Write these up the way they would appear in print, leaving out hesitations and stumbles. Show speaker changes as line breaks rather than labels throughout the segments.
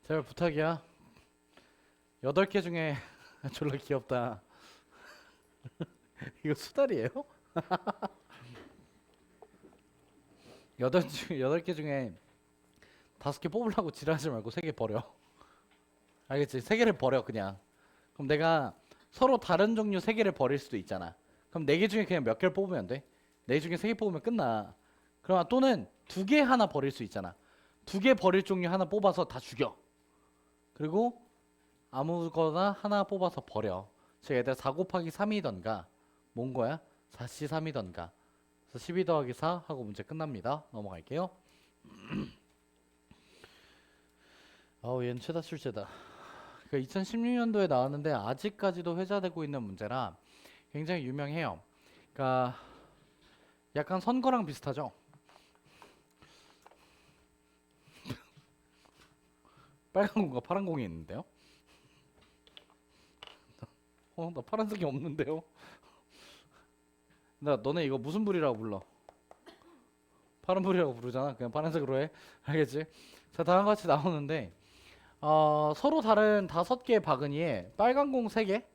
제발 부탁이야. 8개 중에 졸라 귀엽다. 이거 수달이에요? 8개 중에 5개 뽑으려고 지랄하지 말고 3개 버려. 알겠지? 3개를 버려 그냥. 그럼 내가 서로 다른 종류 3개를 버릴 수도 있잖아. 그럼 4개 중에 그냥 몇 개를 뽑으면 돼? 4개 중에 3개 뽑으면 끝나. 그럼 또는 2개 하나 버릴 수 있잖아. 2개 버릴 종류 하나 뽑아서 다 죽여. 그리고 아무거나 하나 뽑아서 버려. 즉 얘들 4 곱하기 3이던가 뭔 거야? 4C3이던가. 그래서 12 더하기 4 하고 문제 끝납니다. 넘어갈게요. 아우 얘는 최다 출제다. 그 2016년도에 나왔는데 아직까지도 회자되고 있는 문제라 굉장히 유명해요. 그러니까 약간 선거랑 비슷하죠. 빨간 공과 파란 공이 있는데요. 나 파란색이 없는데요. 나 너네 이거 무슨 불이라고 불러? 파란불이라고 부르잖아. 그냥 파란색으로 해. 알겠지? 자, 다음과 같이 나오는데 서로 다른 5개의 바구니에 빨간 공 3개,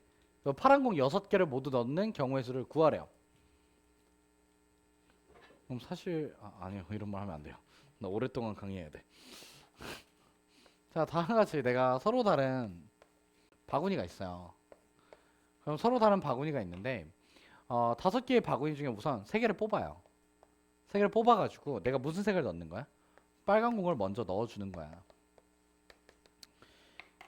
파란 공 6개를 모두 넣는 경우의 수를 구하래요. 그럼 사실 아니요. 이런 말 하면 안 돼요. 나 오랫동안 강의해야 돼. 자, 다음과 같이 내가 서로 다른 바구니가 있어요. 그럼 서로 다른 바구니가 있는데 5개의 바구니 중에 우선 3개를 뽑아요. 3개를 뽑아가지고 내가 무슨 색을 넣는 거야? 빨간 공을 먼저 넣어주는 거야.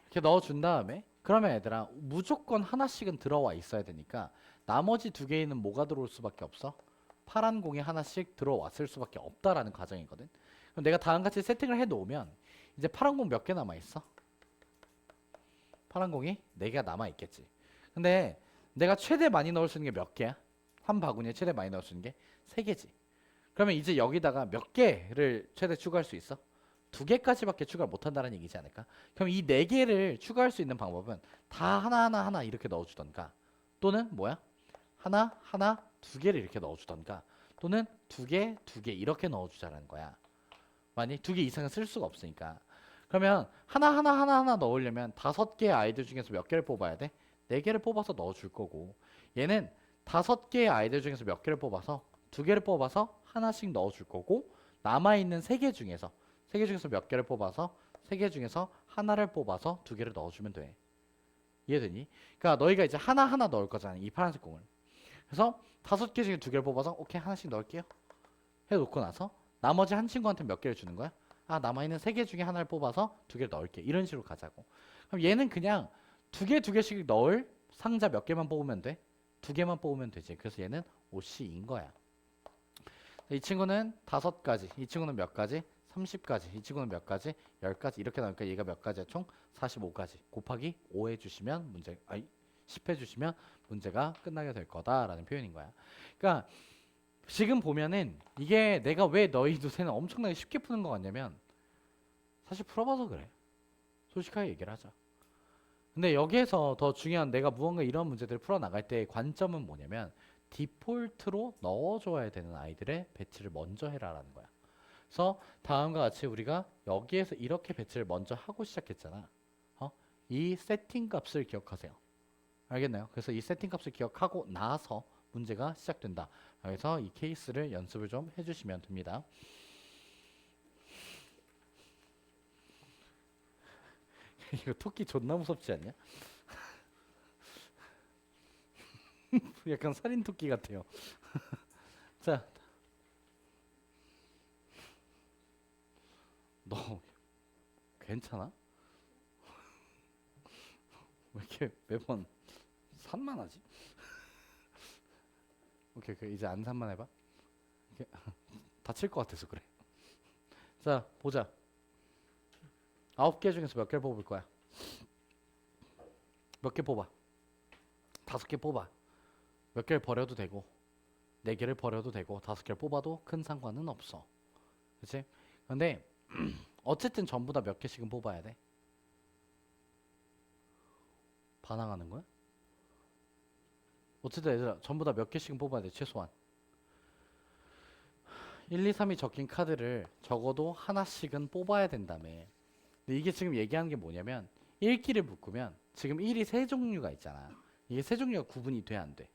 이렇게 넣어준 다음에 그러면 얘들아 무조건 하나씩은 들어와 있어야 되니까 나머지 2개에는 뭐가 들어올 수밖에 없어? 파란 공이 하나씩 들어왔을 수밖에 없다라는 과정이거든. 그럼 내가 다음같이 세팅을 해 놓으면 이제 파란 공 몇 개 남아 있어? 파란 공이 4개가 남아 있겠지. 근데 내가 최대 많이 넣을 수 있는 게 몇 개야? 한 바구니에 최대 많이 넣을 수 있는 게 3개지. 그러면 이제 여기다가 몇 개를 최대 추가할 수 있어? 2개까지밖에 추가를 못한다는 얘기지 않을까? 그럼 이 4개를 추가할 수 있는 방법은 다 하나 이렇게 넣어주던가 또는 뭐야? 하나 2개를 이렇게 넣어주던가 또는 2개 이렇게 넣어주자라는 거야. 만약 2개 이상은 쓸 수가 없으니까. 그러면 하나 넣으려면 5개의 아이들 중에서 몇 개를 뽑아야 돼? 4개를 뽑아서 넣어줄 거고 얘는 5개의 아이들 중에서 몇 개를 뽑아서 2개를 뽑아서 하나씩 넣어줄 거고 남아있는 3개 중에서 몇 개를 뽑아서 3개 중에서 하나를 뽑아서 2개를 넣어주면 돼. 이해되니? 그러니까 너희가 이제 하나 넣을 거잖아. 이 파란색 공을. 그래서 5개 중에 2개를 뽑아서 오케이 하나씩 넣을게요. 해놓고 나서 나머지 한 친구한테 몇 개를 주는 거야? 남아있는 3개 중에 하나를 뽑아서 2개를 넣을게. 이런 식으로 가자고. 그럼 얘는 그냥 2개씩 넣을 상자 몇 개만 뽑으면 돼? 2개만 뽑으면 되지. 그래서 얘는 OC인 거야. 이 친구는 5가지, 이 친구는 몇 가지? 30가지, 이 친구는 몇 가지? 10가지 이렇게 나오니까 얘가 몇 가지야? 총 45가지 곱하기 5 해주시면 10 해주시면 문제가 끝나게 될 거다라는 표현인 거야. 그러니까 지금 보면은 이게 내가 왜 너희 두세는 엄청나게 쉽게 푸는 것 같냐면 사실 풀어봐서 그래. 솔직하게 얘기를 하자. 근데 여기에서 더 중요한 내가 무언가 이런 문제들을 풀어나갈 때의 관점은 뭐냐면 디폴트로 넣어줘야 되는 아이들의 배치를 먼저 해라라는 거야. 그래서 다음과 같이 우리가 여기에서 이렇게 배치를 먼저 하고 시작했잖아. 이 세팅 값을 기억하세요. 알겠나요? 그래서 이 세팅 값을 기억하고 나서 문제가 시작된다. 그래서 이 케이스를 연습을 좀 해주시면 됩니다. 이거 토끼 존나 무섭지 않냐? 약간 살인 토끼 같아요. 자, 너 괜찮아? 왜 이렇게 매번 산만하지? 오케이, 이제 안 산만해봐. 이렇게 다칠 것 같아서 그래. 자, 보자. 9개 중에서 몇 개를 뽑을 거야? 몇 개 뽑아? 5개 뽑아. 몇 개를 버려도 되고 4개를 버려도 되고 5개를 뽑아도 큰 상관은 없어. 그치? 근데 어쨌든 전부 다 몇 개씩은 뽑아야 돼. 반항하는 거야? 어쨌든 얘들아 전부 다 몇 개씩은 뽑아야 돼 최소한. 1, 2, 3이 적힌 카드를 적어도 하나씩은 뽑아야 된다며. 근데 이게 지금 얘기하는 게 뭐냐면 읽기를 묶으면 지금 1이 세 종류가 있잖아. 이게 세 종류가 구분이 돼, 안 돼?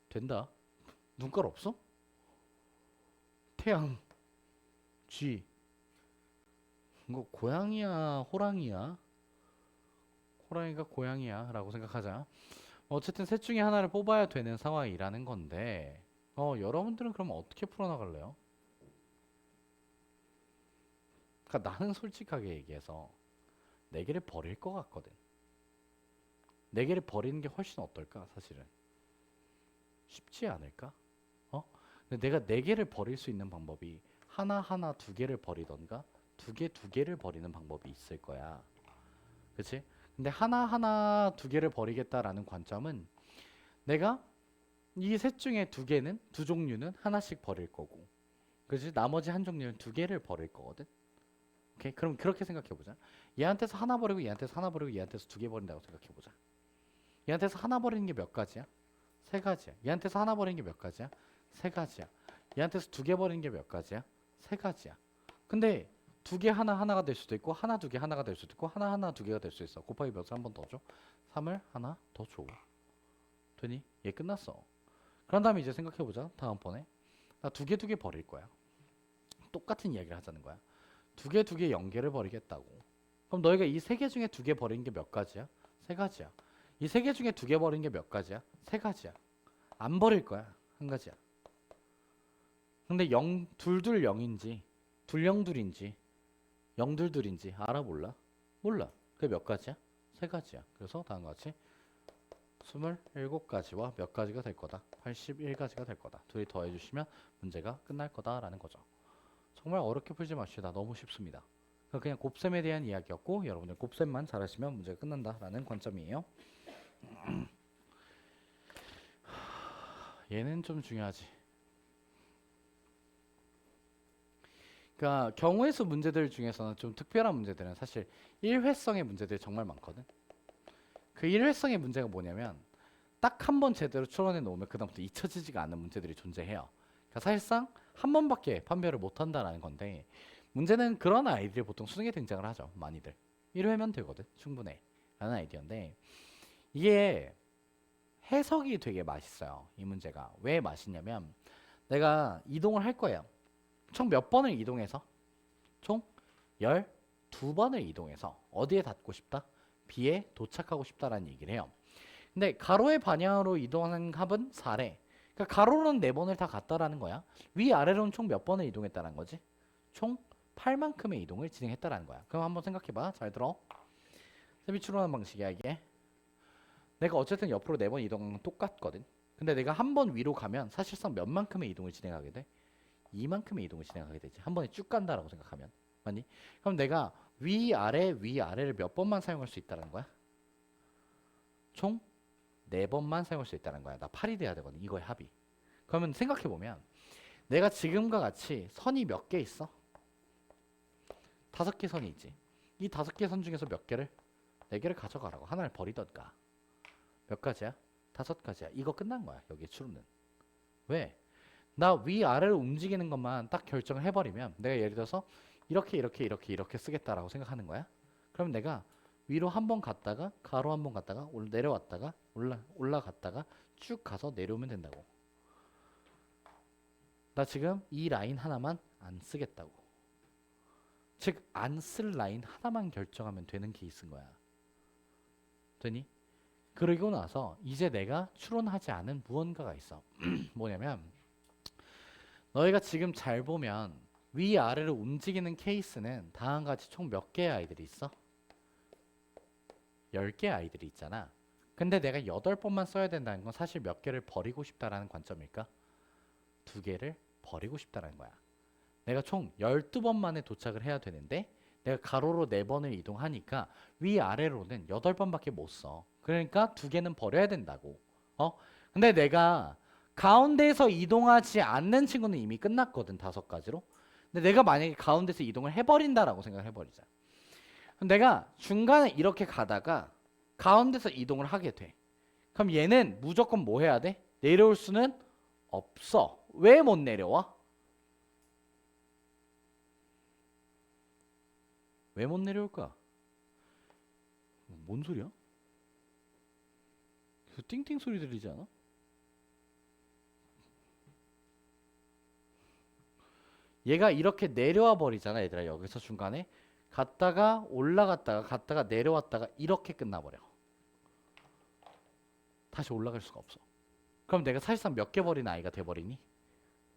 된다. 눈깔 없어? 태양, 쥐. 이거 고양이야, 호랑이야? 호랑이가 고양이야 라고 생각하자. 어쨌든 셋 중에 하나를 뽑아야 되는 상황이라는 건데 여러분들은 그럼 어떻게 풀어나갈래요? 그러니까 나는 솔직하게 얘기해서 네 개를 버릴 것 같거든. 네 개를 버리는 게 훨씬 어떨까 사실은. 쉽지 않을까? 근데 내가 네 개를 버릴 수 있는 방법이 하나 두 개를 버리던가 두 개를 버리는 방법이 있을 거야. 그치? 근데 하나 두 개를 버리겠다라는 관점은 내가 이 셋 중에 두 종류는 하나씩 버릴 거고, 그치? 나머지 한 종류는 두 개를 버릴 거거든. 오케이? 그럼 그렇게 생각해 보자. 얘한테서 하나 버리고 얘한테서 하나 버리고 얘한테서 두 개 버린다고 생각해 보자. 얘한테서 하나 버리는 게 몇 가지야? 세 가지야. 얘한테서 하나 버리는 게 몇 가지야? 세 가지야. 얘한테서 두 개 버리는 게 몇 가지야? 세 가지야. 근데 두 개 하나가 될 수도 있고 하나 두 개 하나가 될 수도 있고 하나 두 개가 될 수 있어. 곱하기 몇을 한 번 더 줘? 3을 하나 더 줘. 되니? 얘 끝났어. 그런 다음에 이제 생각해보자. 다음번에 나 두 개 버릴 거야. 똑같은 이야기를 하자는 거야. 두 개 연계를 버리겠다고. 그럼 너희가 이 세 개 중에 두 개 버리는 게 몇 가지야? 세 가지야. 이 세 개 중에 두 개 버리는 게 몇 가지야? 세 가지야. 안 버릴 거야. 한 가지야. 근데 둘 0인지 둘 0둘인지 0둘둘인지 알아 몰라? 몰라. 그게 몇 가지야? 세 가지야. 그래서 다음과 같이 27가지와 몇 가지가 될 거다. 81가지가 될 거다. 둘이 더해주시면 문제가 끝날 거다라는 거죠. 정말 어렵게 풀지 마시다. 너무 쉽습니다. 그냥 곱셈에 대한 이야기였고 여러분들 곱셈만 잘하시면 문제가 끝난다라는 관점이에요. 얘는 좀 중요하지. 그러니까 경우의 수 문제들 중에서는 좀 특별한 문제들은 사실 일회성의 문제들이 정말 많거든. 그 일회성의 문제가 뭐냐면 딱 한 번 제대로 추론해 놓으면 그다음부터 잊혀지지가 않는 문제들이 존재해요. 그러니까 사실상 한 번밖에 판별을 못 한다라는 건데 문제는 그런 아이들이 보통 수능에 등장을 하죠. 많이들 1회면 되거든. 충분해 라는 아이디어인데 이게 해석이 되게 맛있어요. 이 문제가 왜 맛있냐면 내가 이동을 할 거예요. 총 몇 번을 이동해서? 총 12번을 이동해서 어디에 닿고 싶다? B에 도착하고 싶다라는 얘기를 해요. 근데 가로의 방향으로 이동하는 합은 4래. 그러니까 가로로는 4번을 다 갔다라는 거야. 위아래로는 총 몇 번을 이동했다는 거지? 총 8만큼의 이동을 진행했다라는 거야. 그럼 한번 생각해봐. 잘 들어. 셈이 추론하는 방식이야 이게. 내가 어쨌든 옆으로 4번 이동한 건 똑같거든. 근데 내가 한 번 위로 가면 사실상 몇 만큼의 이동을 진행하게 돼? 이만큼의 이동을 진행하게 되지. 한 번에 쭉 간다라고 생각하면. 맞니? 그럼 내가 위아래를 몇 번만 사용할 수 있다는 거야? 총 4번만 사용할 수 있다는 거야. 나 8이 돼야 되거든. 이거의 합이. 그러면 생각해보면 내가 지금과 같이 선이 몇 개 있어? 5개 선이 있지. 이 5개 선 중에서 몇 개를? 4개를 가져가라고. 하나를 버리던가. 몇 가지야? 5가지야. 이거 끝난 거야. 여기에 추론은. 왜? 나 위아래로 움직이는 것만 딱 결정을 해버리면 내가 예를 들어서 이렇게 쓰겠다라고 생각하는 거야. 그럼 내가 위로 한 번 갔다가 가로 한 번 갔다가 내려왔다가 올라갔다가 쭉 가서 내려오면 된다고. 나 지금 이 라인 하나만 안 쓰겠다고. 즉 안 쓸 라인 하나만 결정하면 되는 케이스인 거야. 되니? 그러고 나서 이제 내가 추론하지 않은 무언가가 있어. 뭐냐면 너희가 지금 잘 보면 위아래로 움직이는 케이스는 다음과 같이 총 몇 개의 아이들이 있어? 10개의 아이들이 있잖아. 근데 내가 8번만 써야 된다는 건 사실 몇 개를 버리고 싶다라는 관점일까? 2개를 버리고 싶다라는 거야. 내가 총 12번 만에 도착을 해야 되는데 내가 가로로 4번을 이동하니까 위아래로는 8번밖에 못 써. 그러니까 2개는 버려야 된다고. 근데 내가 가운데에서 이동하지 않는 친구는 이미 끝났거든. 5가지로. 근데 내가 만약에 가운데서 이동을 해버린다라고 생각을 해버리자. 그럼 내가 중간에 이렇게 가다가 가운데서 이동을 하게 돼. 그럼 얘는 무조건 뭐 해야 돼? 내려올 수는 없어. 왜 못 내려와? 왜 못 내려올까? 뭔 소리야? 그 띵띵 소리 들리지 않아? 얘가 이렇게 내려와 버리잖아, 얘들아. 여기서 중간에 갔다가 올라갔다가 갔다가 내려왔다가 이렇게 끝나버려. 다시 올라갈 수가 없어. 그럼 내가 사실상 몇 개 버린 아이가 돼버리니?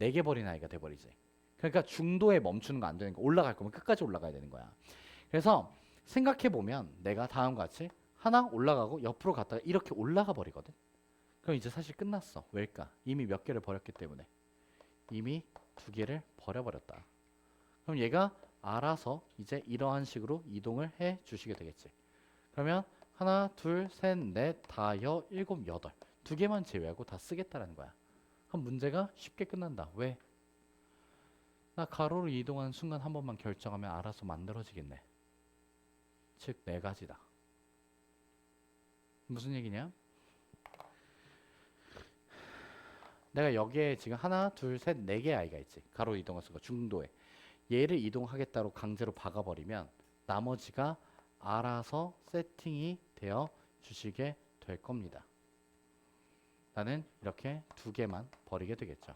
4개 버린 아이가 돼버리지. 그러니까 중도에 멈추는 거 안 되는 거. 올라갈 거면 끝까지 올라가야 되는 거야. 그래서 생각해보면 내가 다음과 같이 하나 올라가고 옆으로 갔다가 이렇게 올라가 버리거든. 그럼 이제 사실 끝났어. 왜일까? 이미 몇 개를 버렸기 때문에. 이미 2개를 버려버렸다. 그럼 얘가 알아서 이제 이러한 식으로 이동을 해 주시게 되겠지. 그러면 하나, 둘, 셋, 넷, 다여, 일곱, 여덟. 2개만 제외하고 다 쓰겠다라는 거야. 그럼 문제가 쉽게 끝난다. 왜? 나 가로로 이동하는 순간 한 번만 결정하면 알아서 만들어지겠네. 즉 4가지다. 무슨 얘기냐? 내가 여기에 지금 하나, 둘, 셋, 4개 아이가 있지. 가로 이동할 수가 중도에. 얘를 이동하겠다고 강제로 박아버리면 나머지가 알아서 세팅이 되어 주시게 될 겁니다. 나는 이렇게 2개만 버리게 되겠죠.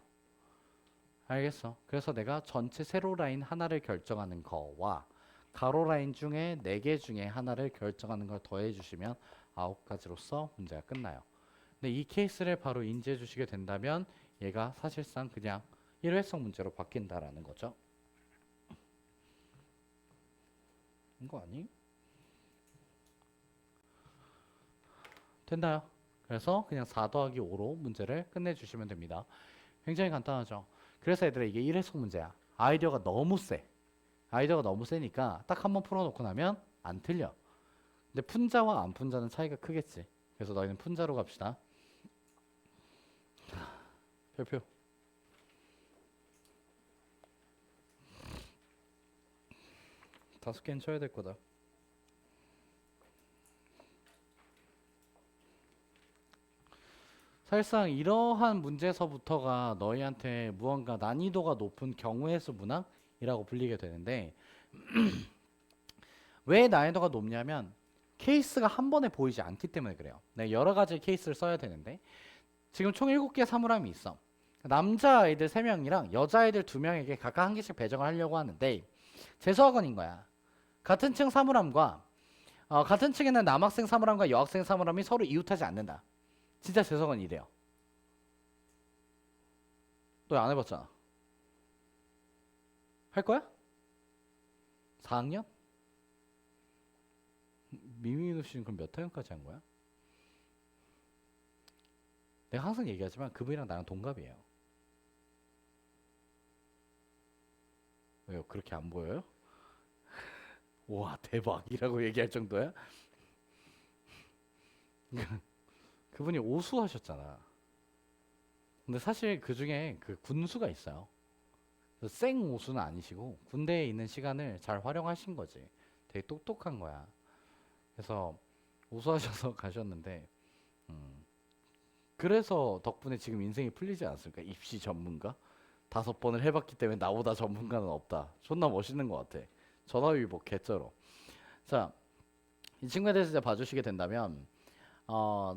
알겠어. 그래서 내가 전체 세로 라인 하나를 결정하는 거와 가로 라인 중에 4개 중에 하나를 결정하는 걸 더해 주시면 9가지로서 문제가 끝나요. 근데 이 케이스를 바로 인지해 주시게 된다면 얘가 사실상 그냥 일회성 문제로 바뀐다라는 거죠. 이거 아니? 됐나요? 그래서 그냥 4 더하기 5로 문제를 끝내주시면 됩니다. 굉장히 간단하죠. 그래서 얘들아 이게 일회성 문제야. 아이디어가 너무 세. 아이디어가 너무 세니까 딱 한번 풀어놓고 나면 안 틀려. 근데 푼자와 안 푼자는 차이가 크겠지. 그래서 너희는 푼자로 갑시다. 별표. 다섯 개는 쳐야 될 거다. 사실상 이러한 문제서부터가 너희한테 무언가 난이도가 높은 경우의 수 문항이라고 불리게 되는데 왜 난이도가 높냐면 케이스가 한 번에 보이지 않기 때문에 그래요. 네, 여러 가지 케이스를 써야 되는데 지금 총 7개의 사물함이 있어. 남자아이들 3명이랑 여자아이들 2명에게 각각 1개씩 배정을 하려고 하는데 재수학원인 거야. 같은 층 사물함과 같은 층에는 남학생 사물함과 여학생 사물함이 서로 이웃하지 않는다. 진짜 재수학원이 이래요. 너 안 해봤잖아. 할 거야? 4학년? 미미누 씨는 그럼 몇 학년까지 한 거야? 내가 항상 얘기하지만 그분이랑 나랑 동갑이에요. 왜요? 그렇게 안 보여요? 와 대박이라고 얘기할 정도야? 그분이 오수하셨잖아. 근데 사실 그 중에 그 군수가 있어요. 생 오수는 아니시고 군대에 있는 시간을 잘 활용하신 거지. 되게 똑똑한 거야. 그래서 오수하셔서 가셨는데 그래서 덕분에 지금 인생이 풀리지 않았을까? 입시 전문가? 5번을 해봤기 때문에 나보다 전문가는 없다. 존나 멋있는 것 같아. 전화위복 개쩔어. 자, 이 친구에 대해서 이제 봐주시게 된다면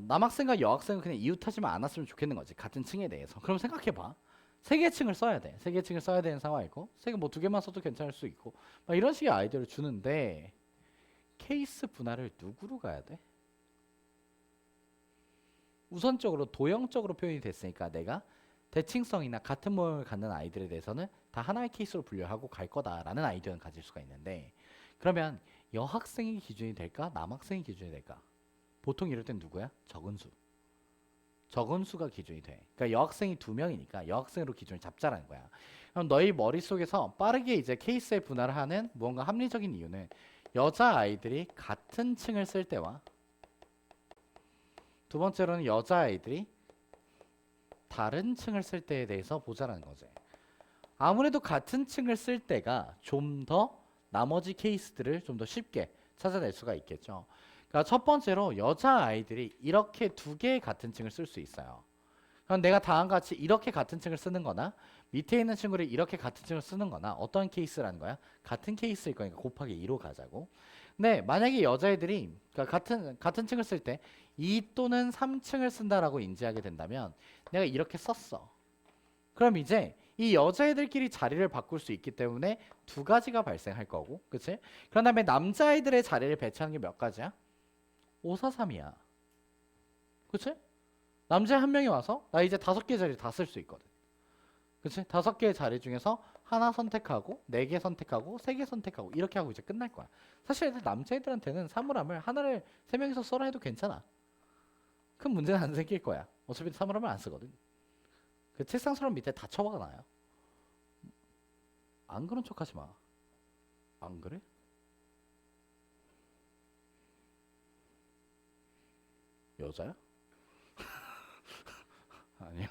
남학생과 여학생은 그냥 이웃하지만 않았으면 좋겠는 거지. 같은 층에 대해서. 그럼 생각해봐. 3개 층을 써야 돼. 3개 층을 써야 되는 상황이고 3개 뭐 2개만 써도 괜찮을 수 있고 막 이런 식의 아이디어를 주는데 케이스 분할을 누구로 가야 돼? 우선적으로 도형적으로 표현이 됐으니까 내가 대칭성이나 같은 모형을 갖는 아이들에 대해서는 다 하나의 케이스로 분류하고 갈 거다라는 아이디어는 가질 수가 있는데 그러면 여학생이 기준이 될까? 남학생이 기준이 될까? 보통 이럴 땐 누구야? 적은수. 적은수가 기준이 돼. 그러니까 여학생이 2명이니까 여학생으로 기준을 잡자라는 거야. 그럼 너희 머릿속에서 빠르게 이제 케이스에 분할을 하는 무언가 합리적인 이유는 여자아이들이 같은 층을 쓸 때와 두 번째로는 여자아이들이 다른 층을 쓸 때에 대해서 보자라는 거지. 아무래도 같은 층을 쓸 때가 좀 더 나머지 케이스들을 좀 더 쉽게 찾아낼 수가 있겠죠. 그러니까 첫 번째로 여자아이들이 이렇게 2개의 같은 층을 쓸 수 있어요. 그럼 내가 다음과 같이 이렇게 같은 층을 쓰는 거나 밑에 있는 친구를 이렇게 같은 층을 쓰는 거나 어떤 케이스라는 거야? 같은 케이스일 거니까 곱하기 2로 가자고. 근데 만약에 여자애들이 그러니까 같은 층을 쓸 때 2 또는 3층을 쓴다라고 인지하게 된다면 내가 이렇게 썼어. 그럼 이제 이 여자애들끼리 자리를 바꿀 수 있기 때문에 두 가지가 발생할 거고, 그치? 그런 다음에 남자애들의 자리를 배치하는 게 몇 가지야? 5, 4, 3이야. 그치? 남자 한 명이 와서 나 이제 5개 자리 다 쓸 수 있거든. 그치? 5개의 자리 중에서 하나 선택하고 4개 선택하고 3개 선택하고 이렇게 하고 이제 끝날 거야. 사실 남자애들한테는 사물함을 하나를 3명이서 써라 해도 괜찮아. 큰 문제는 안 생길 거야. 어차피 사물함을 안 쓰거든. 그 책상 서랍 밑에 다 쳐박아놔요. 안 그런 척 하지 마. 안 그래? 여자야? 아니요.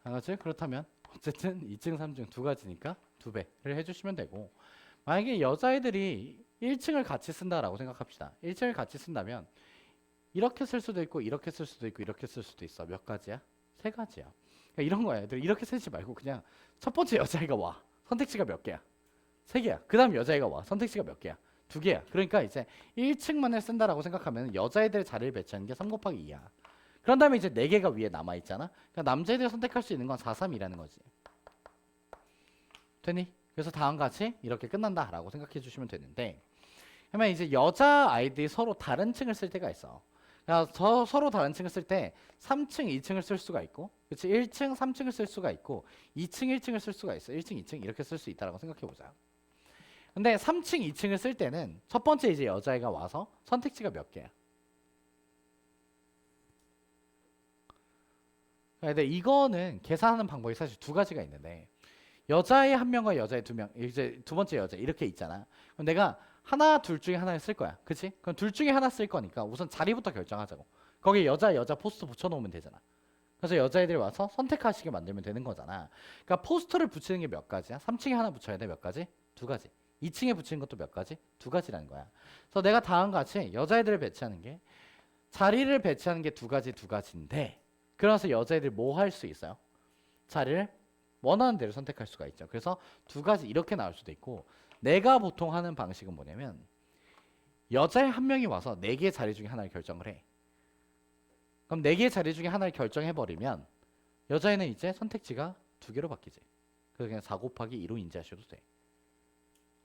알았지? 그렇다면 어쨌든 2층, 3층 두 가지니까 2배를 해주시면 되고, 만약에 여자애들이 1층을 같이 쓴다라고 생각합시다. 1층을 같이 쓴다면 이렇게 쓸 수도 있고 이렇게 쓸 수도 있고 이렇게 쓸 수도 있어. 몇 가지야? 3가지야. 그러니까 이런 거야. 애들 이렇게 쓰지 말고 그냥 첫 번째 여자애가 와. 선택지가 몇 개야? 3개야. 그 다음 여자애가 와. 선택지가 몇 개야? 2개야. 그러니까 이제 1층만을 쓴다라고 생각하면 여자애들 자리를 배치하는 게 3 곱하기 2야. 그런 다음에 이제 4개가 위에 남아있잖아. 그러니까 남자애들이 선택할 수 있는 건 4, 3이라는 거지. 되니? 그래서 다음과 같이 이렇게 끝난다라고 생각해 주시면 되는데, 그러면 이제 여자 아이들이 서로 다른 층을 쓸 때가 있어. 그러니까 서로 다른 층을 쓸 때 3층, 2층을 쓸 수가 있고, 그렇지? 1층, 3층을 쓸 수가 있고, 2층, 1층을 쓸 수가 있어. 1층, 2층 이렇게 쓸 수 있다라고 생각해 보자. 근데 3층, 2층을 쓸 때는 첫 번째 이제 여자애가 와서 선택지가 몇 개야? 근데 이거는 계산하는 방법이 사실 두 가지가 있는데, 여자애 한 명과 여자애 두 명, 이제 두 번째 여자 이렇게 있잖아. 그럼 내가 하나, 둘 중에 하나를 쓸 거야. 그치? 그럼 둘 중에 하나 쓸 거니까 우선 자리부터 결정하자고. 거기에 여자 포스터 붙여놓으면 되잖아. 그래서 여자애들이 와서 선택하시게 만들면 되는 거잖아. 그러니까 포스터를 붙이는 게 몇 가지야? 3층에 하나 붙여야 돼. 몇 가지? 2가지. 2층에 붙이는 것도 몇 가지? 2가지라는 거야. 그래서 내가 다음과 같이 여자애들을 배치하는 게, 자리를 배치하는 게 2가지인데, 그래서 여자애들이 뭐 할 수 있어요? 자리를 원하는 대로 선택할 수가 있죠. 그래서 2가지 이렇게 나올 수도 있고, 내가 보통 하는 방식은 뭐냐면 여자애 한 명이 와서 4개의 자리 중에 하나를 결정을 해. 그럼 4개의 자리 중에 하나를 결정해 버리면 여자애는 이제 선택지가 2개로 바뀌지. 그래서 그냥 4 곱하기 2로 인지하셔도 돼.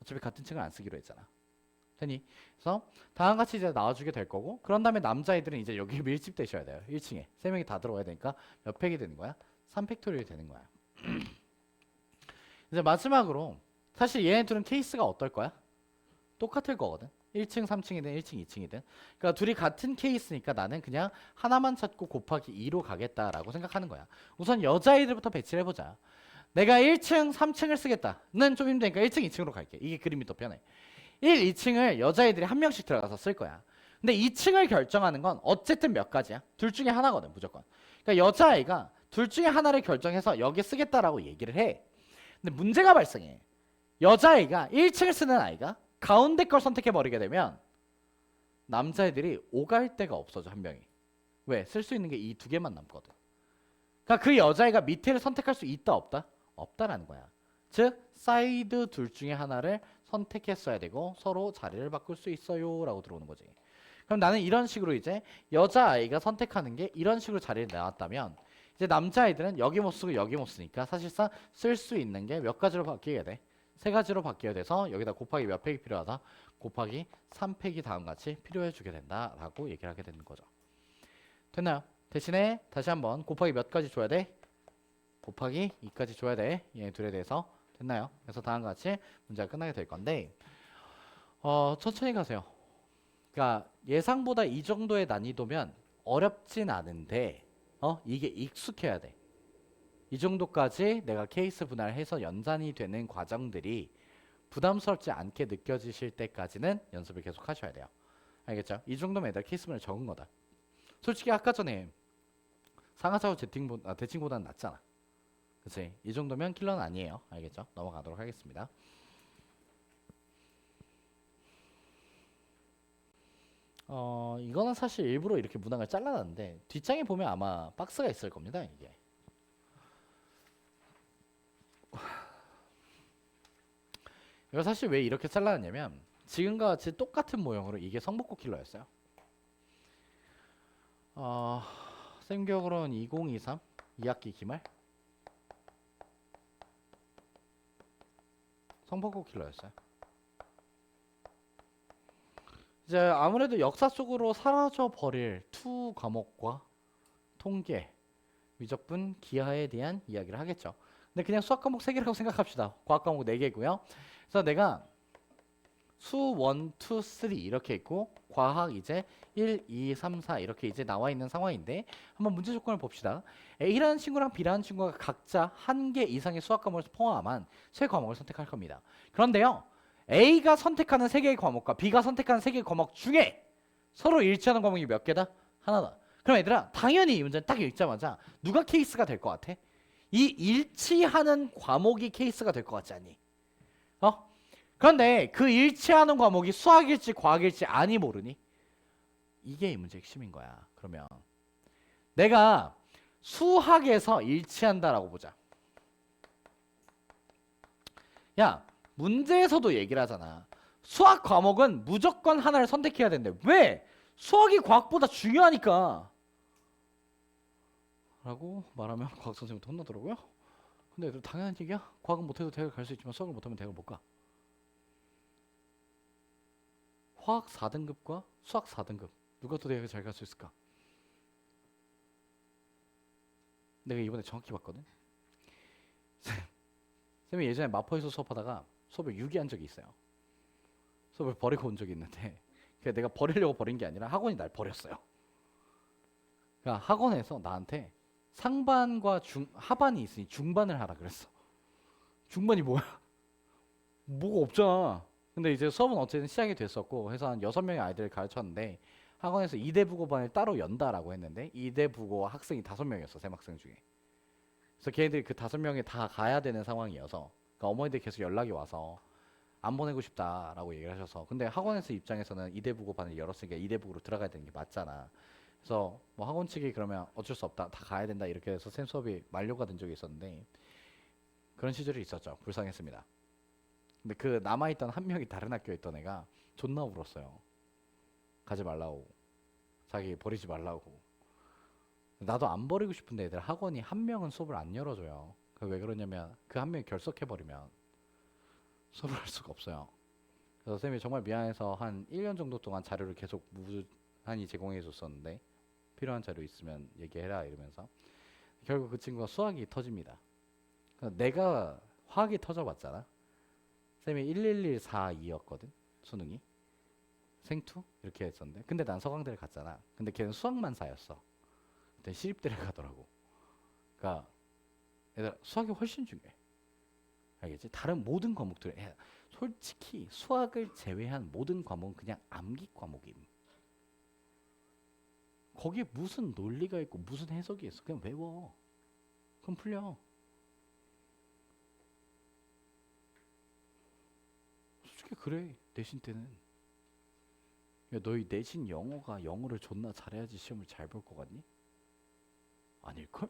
어차피 같은 층을 안 쓰기로 했잖아. 되니? 그래서 다음과 같이 이제 나와주게 될 거고, 그런 다음에 남자애들은 이제 여기 밀집되셔야 돼요. 1층에 3명이 다 들어와야 되니까 몇 팩이 되는 거야? 3팩토리얼이 되는 거야. 이제 마지막으로 사실 얘네 둘은 케이스가 어떨 거야? 똑같을 거거든. 1층 3층이든 1층 2층이든. 그러니까 둘이 같은 케이스니까 나는 그냥 하나만 찾고 곱하기 2로 가겠다라고 생각하는 거야. 우선 여자애들부터 배치를 해보자. 내가 1층 3층을 쓰겠다는 좀 힘드니까 1층 2층으로 갈게. 이게 그림이 더 편해. 1, 2층을 여자애들이 한 명씩 들어가서 쓸 거야. 근데 2층을 결정하는 건 어쨌든 몇 가지야? 둘 중에 하나거든, 무조건. 그러니까 여자아이가 둘 중에 하나를 결정해서 여기 쓰겠다라고 얘기를 해. 근데 문제가 발생해. 여자아이가 1층을 쓰는 아이가 가운데 걸 선택해 버리게 되면 남자애들이 오갈 데가 없어져, 한 명이. 왜? 쓸 수 있는 게 이 2개만 남거든. 그러니까 그 여자애가 밑에를 선택할 수 있다, 없다? 없다라는 거야. 즉 사이드 둘 중에 하나를 선택했어야 되고 서로 자리를 바꿀 수 있어요 라고 들어오는 거지. 그럼 나는 이런 식으로 이제 여자아이가 선택하는 게 이런 식으로 자리를 나왔다면, 이제 남자아이들은 여기 못 쓰고 여기 못 쓰니까 사실상 쓸 수 있는 게 몇 가지로 바뀌게 돼? 3가지로 바뀌어야 돼서 여기다 곱하기 몇 팩이 필요하다? 곱하기 3팩이 다음같이 필요해 주게 된다라고 얘기를 하게 되는 거죠. 됐나요? 대신에 다시 한번 곱하기 몇 가지 줘야 돼? 곱하기 2까지 줘야 돼. 얘 둘에 대해서. 됐나요? 그래서 다음과 같이 문제가 끝나게 될 건데, 천천히 가세요. 그러니까 예상보다 이 정도의 난이도면 어렵진 않은데 이게 익숙해야 돼. 이 정도까지 내가 케이스 분할해서 연산이 되는 과정들이 부담스럽지 않게 느껴지실 때까지는 연습을 계속 하셔야 돼요. 알겠죠? 이 정도면 애들 케이스 분할 적은 거다. 솔직히 아까 전에 상하차고 대칭보다는 낫잖아. 그치? 이 정도면 킬러는 아니에요. 알겠죠? 넘어가도록 하겠습니다. 이거는 사실 일부러 이렇게 문항을 잘라놨는데 뒷장에 보면 아마 박스가 있을 겁니다. 이게 이거 사실 왜 이렇게 잘라냈냐면 지금과 같이 똑같은 모형으로 이게 성복고 킬러였어요. 어, 쌤 기억으로는 2023 2학기 기말 성복고 킬러였어요. 이제 아무래도 역사 속으로 사라져 버릴 투 과목과 통계, 미적분, 기하에 대한 이야기를 하겠죠. 근데 그냥 수학 과목 3개라고 생각합시다. 과학 과목 4개고요. 그래서 내가 수 1, 2, 3 이렇게 있고 과학 이제 1, 2, 3, 4 이렇게 이제 나와 있는 상황인데 한번 문제 조건을 봅시다. A라는 친구랑 B라는 친구가 각자 한 개 이상의 수학 과목을 포함한 세 과목을 선택할 겁니다. 그런데요. A가 선택하는 3개의 과목과 B가 선택하는 3개의 과목 중에 서로 일치하는 과목이 몇 개다? 하나다. 그럼 얘들아 당연히 이 문제는 딱 읽자마자 누가 케이스가 될 것 같아? 이 일치하는 과목이 케이스가 될 것 같지 않니? 어? 그런데 그 일치하는 과목이 수학일지 과학일지 아니 모르니? 이게 이 문제의 핵심인 거야. 그러면 내가 수학에서 일치한다라고 보자. 야, 문제에서도 얘기를 하잖아. 수학 과목은 무조건 하나를 선택해야 된대. 왜? 수학이 과학보다 중요하니까. 라고 말하면 과학 선생님부터 혼나더라고요. 근데 애들 당연한 얘기야. 과학은 못해도 대학을 갈 수 있지만 수학을 못하면 대학을 못 가. 화학 4등급과 수학 4등급 누가 더 대학에 잘 갈 수 있을까? 내가 이번에 정확히 봤거든. 쌤이 예전에 마포에서 수업하다가 수업을 유기한 적이 있어요. 수업을 버리고 온 적이 있는데 내가 버리려고 버린 게 아니라 학원이 날 버렸어요. 그러니까 학원에서 나한테 상반과 하반이 있으니 중반을 하라 그랬어. 중반이 뭐야? 뭐가 없잖아. 근데 이제 수업은 어쨌든 시작이 됐었고 해서 한 6명의 아이들을 가르쳤는데 학원에서 이대국어반을 따로 연다라고 했는데 이대국어 학생이 5명이었어. 쌤 학생 중에. 그래서 걔네들이 그 5명이 다 가야 되는 상황이어서 그러니까 어머니들 계속 연락이 와서 안 보내고 싶다라고 얘기를 하셔서 근데 학원에서 입장에서는 이대국어반을 열었으니까 이대국으로 들어가야 되는 게 맞잖아. 그래서 뭐 학원 측이 그러면 어쩔 수 없다 다 가야 된다 이렇게 해서 쌤 수업이 만료가 된 적이 있었는데 그런 시절이 있었죠. 불쌍했습니다. 근데 그 남아있던 한 명이 다른 학교에 있던 애가 존나 울었어요. 가지 말라고 자기 버리지 말라고. 나도 안 버리고 싶은데 애들 학원이 한 명은 수업을 안 열어줘요. 왜 그러냐면 그 한 명이 결석해버리면 수업을 할 수가 없어요. 그래서 쌤이 정말 미안해서 한 1년 정도 동안 자료를 계속 무한히 제공해 줬었는데 필요한 자료 있으면 얘기해라 이러면서 결국 그 친구가 수학이 터집니다. 그러니까 내가 화학이 터져봤잖아. 쌤이 11142였거든 수능이 생투 이렇게 했었는데 근데 난 서강대를 갔잖아. 근데 걔는 수학만 4였어. 근데 시립대를 가더라고. 그러니까 얘들아 수학이 훨씬 중요해. 알겠지? 다른 모든 과목들 솔직히 수학을 제외한 모든 과목은 그냥 암기 과목임. 거기에 무슨 논리가 있고 무슨 해석이 있어. 그냥 외워. 그럼 풀려. 솔직히 그래. 내신 때는. 야, 너희 내신 영어가 영어를 존나 잘해야지 시험을 잘 볼 것 같니? 아닐걸?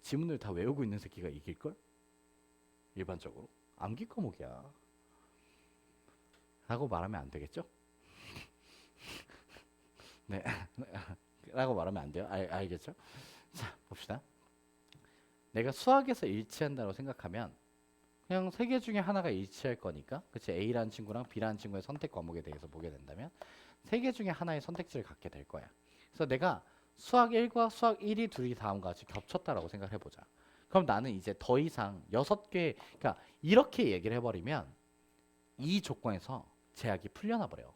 지문을 다 외우고 있는 새끼가 이길걸? 일반적으로. 암기 과목이야. 라고 말하면 안 되겠죠? 네. 라고 말하면 안 돼요. 알겠죠? 자, 봅시다. 내가 수학에서 일치한다고 생각하면 그냥 3개 중에 하나가 일치할 거니까 그치 A라는 친구랑 B라는 친구의 선택 과목에 대해서 보게 된다면 3개 중에 하나의 선택지를 갖게 될 거야. 그래서 내가 수학 1과 수학 1이 둘이 다음과 같이 겹쳤다라고 생각을 해보자. 그럼 나는 이제 더 이상 6개 그러니까 이렇게 얘기를 해버리면 이 조건에서 제약이 풀려나 버려.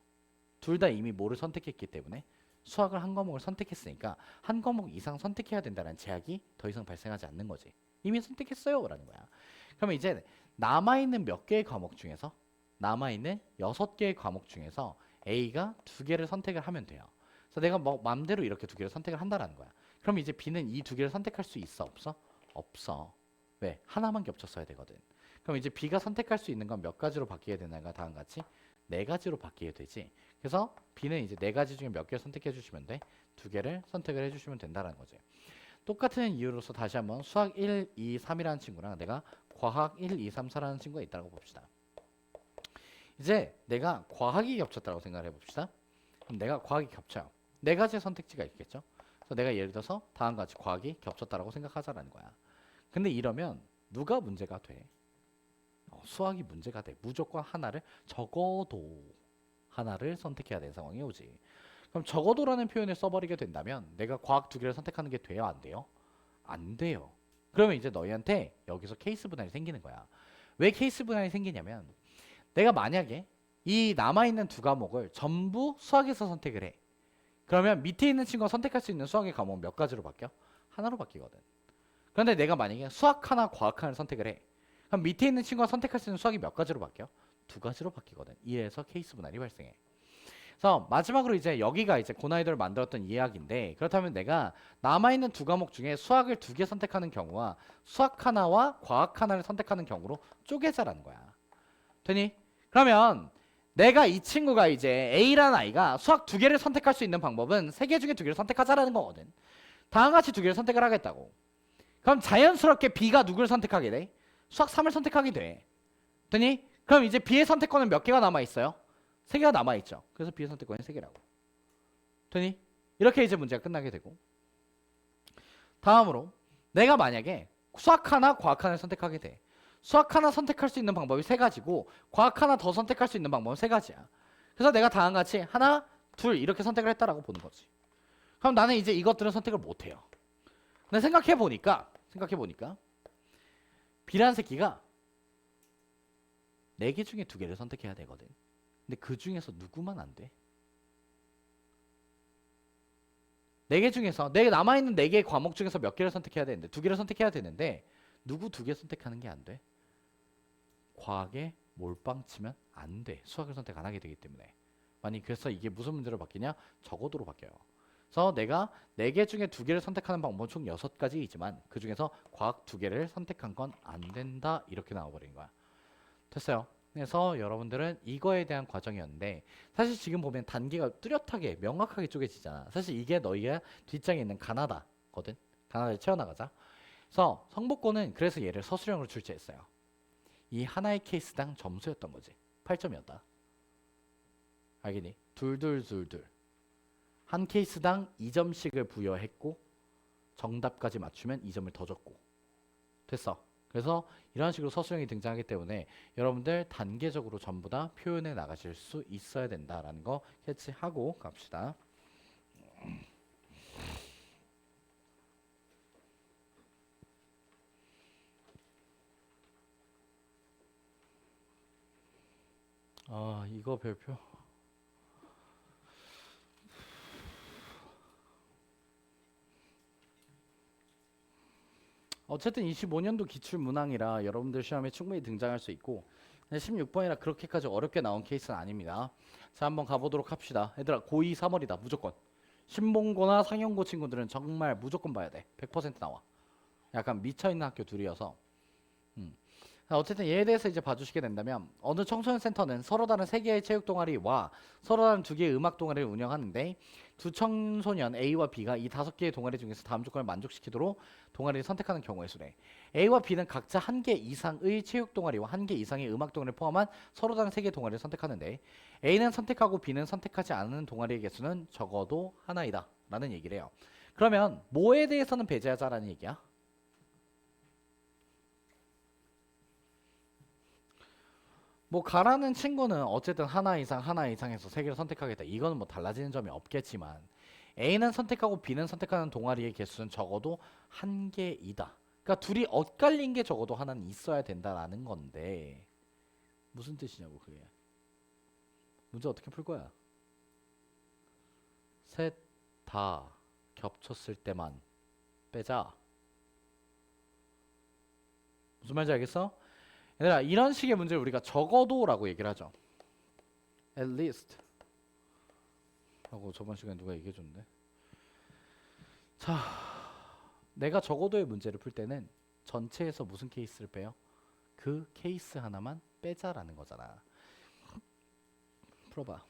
둘 다 이미 뭐를 선택했기 때문에 수학을 한 과목을 선택했으니까 한 과목 이상 선택해야 된다는 제약이 더 이상 발생하지 않는 거지. 이미 선택했어요 라는 거야. 그러면 이제 남아있는 몇 개의 과목 중에서 남아있는 6개의 과목 중에서 A가 2개를 선택을 하면 돼요. 그래서 내가 뭐 맘대로 이렇게 2개를 선택을 한다라는 거야. 그럼 이제 B는 이 2개를 선택할 수 있어 없어? 없어. 왜? 하나만 겹쳤어야 되거든. 그럼 이제 B가 선택할 수 있는 건 몇 가지로 바뀌게 되나가 다음 같이 4가지로 바뀌게 되지. 그래서 B는 이제 4가지 중에 몇 개를 선택해 주시면 돼? 2개를 선택을 해주시면 된다는 거지. 똑같은 이유로서 다시 한번 수학 1, 2, 3이라는 친구랑 내가 과학 1, 2, 3, 4라는 친구가 있다고 봅시다. 이제 내가 과학이 겹쳤다고 생각을 해봅시다. 그럼 내가 과학이 겹쳐요. 네 가지의 선택지가 있겠죠. 그래서 내가 예를 들어서 다음과 같이 과학이 겹쳤다라고 생각하자라는 거야. 근데 이러면 누가 문제가 돼? 수학이 문제가 돼. 무조건 하나를 적어도 하나를 선택해야 되는 상황이 오지. 그럼 적어도라는 표현을 써버리게 된다면 내가 과학 두 개를 선택하는 게 돼요? 안 돼요? 안 돼요. 그러면 이제 너희한테 여기서 케이스 분할이 생기는 거야. 왜 케이스 분할이 생기냐면 내가 만약에 이 남아있는 두 과목을 전부 수학에서 선택을 해. 그러면 밑에 있는 친구가 선택할 수 있는 수학의 과목은 몇 가지로 바뀌어? 하나로 바뀌거든. 그런데 내가 만약에 수학 하나, 과학 하나를 선택을 해. 그럼 밑에 있는 친구가 선택할 수 있는 수학이 몇 가지로 바뀌어? 두 가지로 바뀌거든. 이래서 케이스 분할이 발생해. 그래서 마지막으로 이제 여기가 이제 고난이도를 만들었던 이야기인데, 그렇다면 내가 남아있는 두 과목 중에 수학을 두 개 선택하는 경우와 수학 하나와 과학 하나를 선택하는 경우로 쪼개자라는 거야. 되니? 그러면 내가 이 친구가 이제 A라는 아이가 수학 두 개를 선택할 수 있는 방법은 세 개 중에 두 개를 선택하자라는 거거든. 다음과 같이 두 개를 선택을 하겠다고. 그럼 자연스럽게 B가 누구를 선택하게 돼? 수학 3을 선택하게 돼. 되니? 그럼 이제 B의 선택권은 몇 개가 남아있어요? 3개가 남아있죠. 그래서 B의 선택권이 3개라고. 되니? 이렇게 이제 문제가 끝나게 되고. 다음으로 내가 만약에 수학 하나, 과학 하나를 선택하게 돼. 수학 하나 선택할 수 있는 방법이 3가지고 과학 하나 더 선택할 수 있는 방법은 3가지야. 그래서 내가 다음과 같이 하나, 둘 이렇게 선택을 했다라고 보는 거지. 그럼 나는 이제 이것들은 선택을 못해요. 근데 생각해보니까 B라는 새끼가 4개 중에 2개를 선택해야 되거든. 근데 그 중에서 누구만 안 돼? 4개 중에서 남아있는 4개의 과목 중에서 몇 개를 선택해야 되는데 2개를 선택해야 되는데 누구 2개 선택하는 게 안 돼? 과학에 몰빵 치면 안 돼. 수학을 선택 안 하게 되기 때문에. 그래서 이게 무슨 문제로 바뀌냐? 적어도로 바뀌어요. 그래서 내가 4개 중에 2개를 선택하는 방법은 총 6가지이지만 그 중에서 과학 2개를 선택한 건 안 된다. 이렇게 나와버린 거야. 됐어요. 그래서 여러분들은 이거에 대한 과정이었는데 사실 지금 보면 단계가 뚜렷하게 명확하게 쪼개지잖아. 사실 이게 너희가 뒷장에 있는 가나다거든. 가나다를 채워나가자. 그래서 성복고는 그래서 얘를 서술형으로 출제했어요. 이 하나의 케이스당 점수였던 거지. 8점이었다. 알겠니? 둘둘둘둘. 한 케이스당 2점씩을 부여했고 정답까지 맞추면 2점을 더 줬고. 됐어. 그래서 이런 식으로 서술형이 등장하기 때문에 여러분들 단계적으로 전부 다 표현해 나가실 수 있어야 된다라는 거 캐치하고 갑시다. 이거 별표. 어쨌든 25년도 기출문항이라 여러분들 시험에 충분히 등장할 수 있고 16번이라 그렇게까지 어렵게 나온 케이스는 아닙니다. 자, 한번 가보도록 합시다. 얘들아, 고2 3월이다. 무조건. 신봉고나 상용고 친구들은 정말 무조건 봐야 돼. 100% 나와. 약간 미쳐있는 학교 둘이어서. 어쨌든 얘에 대해서 이제 봐주시게 된다면 어느 청소년 센터는 서로 다른 3개의 체육 동아리와 서로 다른 2개의 음악 동아리를 운영하는데 두 청소년 A와 B가 이 5개의 동아리 중에서 다음 조건을 만족시키도록 동아리를 선택하는 경우의 수래. A와 B는 각자 1개 이상의 체육 동아리와 1개 이상의 음악 동아리를 포함한 서로 다른 3개의 동아리를 선택하는데 A는 선택하고 B는 선택하지 않는 동아리의 개수는 적어도 하나이다 라는 얘기를 해요. 그러면 뭐에 대해서는 배제하자라는 얘기야? 뭐 가라는 친구는 어쨌든 하나 이상 해서 3개를 선택하겠다. 이거는 뭐 달라지는 점이 없겠지만 A는 선택하고 B는 선택하는 동아리의 개수는 적어도 1개이다. 그러니까 둘이 엇갈린 게 적어도 하나는 있어야 된다라는 건데 무슨 뜻이냐고 그게. 문제 어떻게 풀 거야? 셋 다 겹쳤을 때만 빼자. 무슨 말인지 알겠어? 얘들아, 이런 식의 문제를 우리가 적어도라고 얘기를 하죠. at least 하고 저번 시간에 누가 얘기해 줬는데. 자, 내가 적어도의 문제를 풀 때는 전체에서 무슨 케이스를 빼요? 그 케이스 하나만 빼자라는 거잖아. 풀어봐.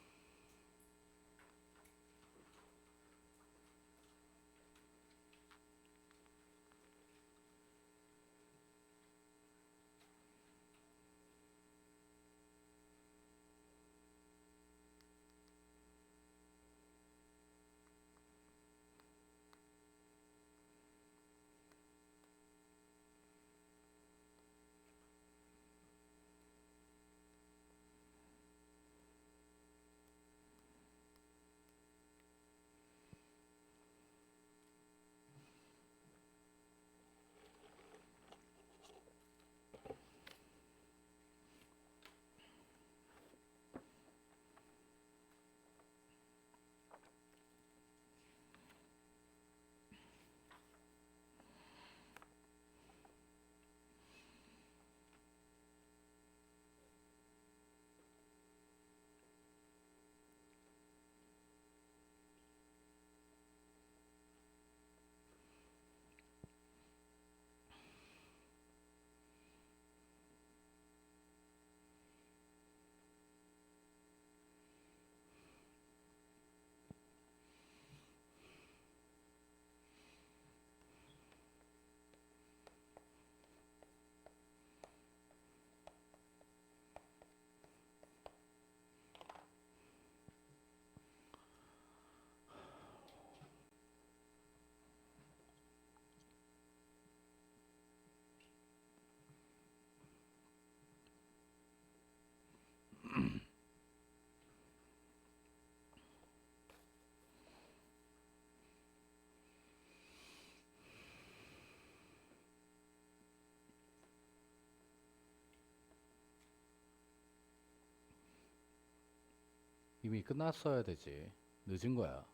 이미 끝났어야 되지. 늦은 거야.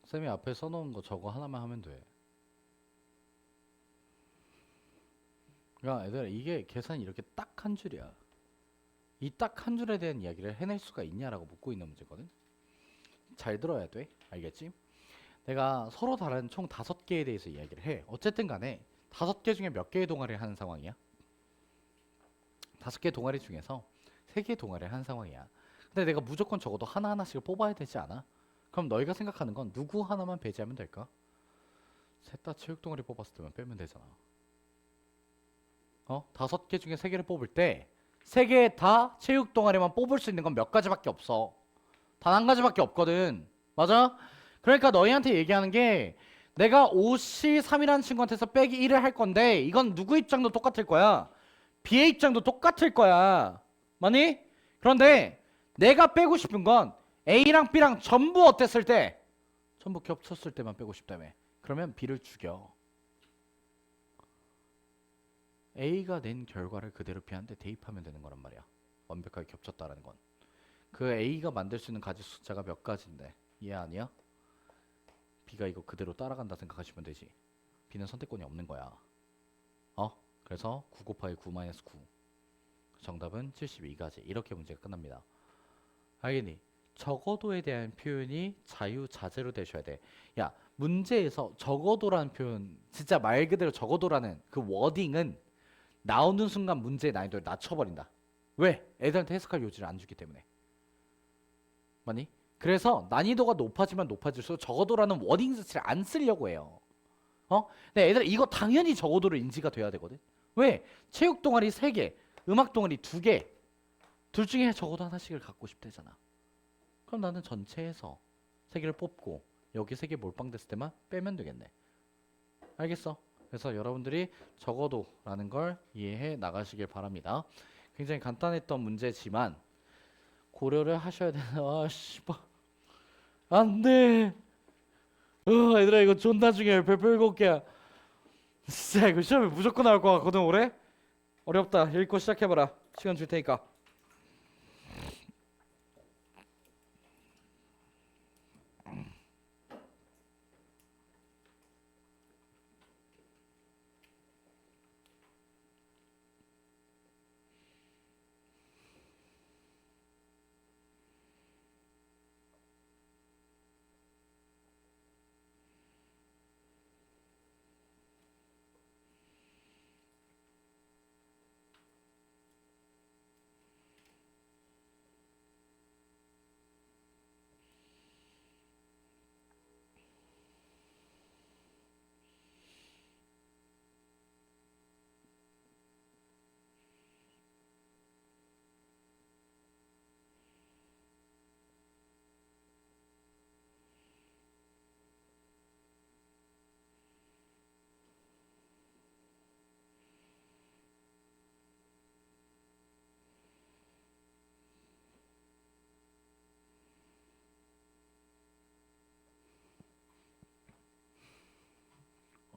쌤이 앞에 써놓은 거 저거 하나만 하면 돼. 그러니까 얘들아 이게 계산이 이렇게 딱 한 줄이야. 이 딱 한 줄에 대한 이야기를 해낼 수가 있냐라고 묻고 있는 문제거든. 잘 들어야 돼. 알겠지? 내가 서로 다른 총 5개에 대해서 이야기를 해. 어쨌든 간에 5개 중에 몇 개의 동아리를 하는 상황이야? 5개 동아리 중에서 3개의 동아리를 하는 상황이야. 근데 내가 무조건 적어도 하나하나씩을 뽑아야 되지 않아? 그럼 너희가 생각하는 건 누구 하나만 배제하면 될까? 셋 다 체육 동아리 뽑았을 때만 빼면 되잖아. 5개 중에 3개를 뽑을 때 3개 다 체육 동아리만 뽑을 수 있는 건 몇 가지밖에 없어. 단 한 가지밖에 없거든. 맞아? 그러니까 너희한테 얘기하는 게 내가 5시 3이라는 친구한테서 빼기 1을 할 건데 이건 누구 입장도 똑같을 거야. B의 입장도 똑같을 거야. 맞니? 그런데 내가 빼고 싶은 건 A랑 B랑 전부 어땠을 때? 전부 겹쳤을 때만 빼고 싶다며. 그러면 B를 죽여. A가 낸 결과를 그대로 B한테 대입하면 되는 거란 말이야. 완벽하게 겹쳤다라는 건. 그 A가 만들 수 있는 가지 숫자가 몇 가지인데 이해 아니야? B가 이거 그대로 따라간다 생각하시면 되지. B는 선택권이 없는 거야. 그래서 9 곱하기 9 마이너스 9. 정답은 72가지. 이렇게 문제가 끝납니다. 알겠니? 적어도에 대한 표현이 자유자재로 되셔야 돼. 야, 문제에서 적어도라는 표현, 진짜 말 그대로 적어도라는 그 워딩은 나오는 순간 문제의 난이도를 낮춰버린다. 왜? 애들한테 해석할 요지를 안 주기 때문에. 맞니? 그래서 난이도가 높아지면 높아질수록 적어도라는 워딩 자체를 안 쓰려고 해요. 근데 애들 이거 당연히 적어도를 인지가 돼야 되거든. 왜? 체육 동아리 3개, 음악 동아리 2개. 둘 중에 적어도 하나씩을 갖고 싶대잖아. 그럼 나는 전체에서 3개를 뽑고 여기 3개 몰빵됐을 때만 빼면 되겠네. 알겠어? 그래서 여러분들이 적어도라는 걸 이해해 나가시길 바랍니다. 굉장히 간단했던 문제지만 고려를 하셔야 되는. 아 씨발 안돼. 얘들아 이거 존나 중요해. 별표 7개야. 진짜 이거 시험에 무조건 나올 것 같거든 올해. 어렵다. 읽고 시작해봐라. 시간 줄 테니까.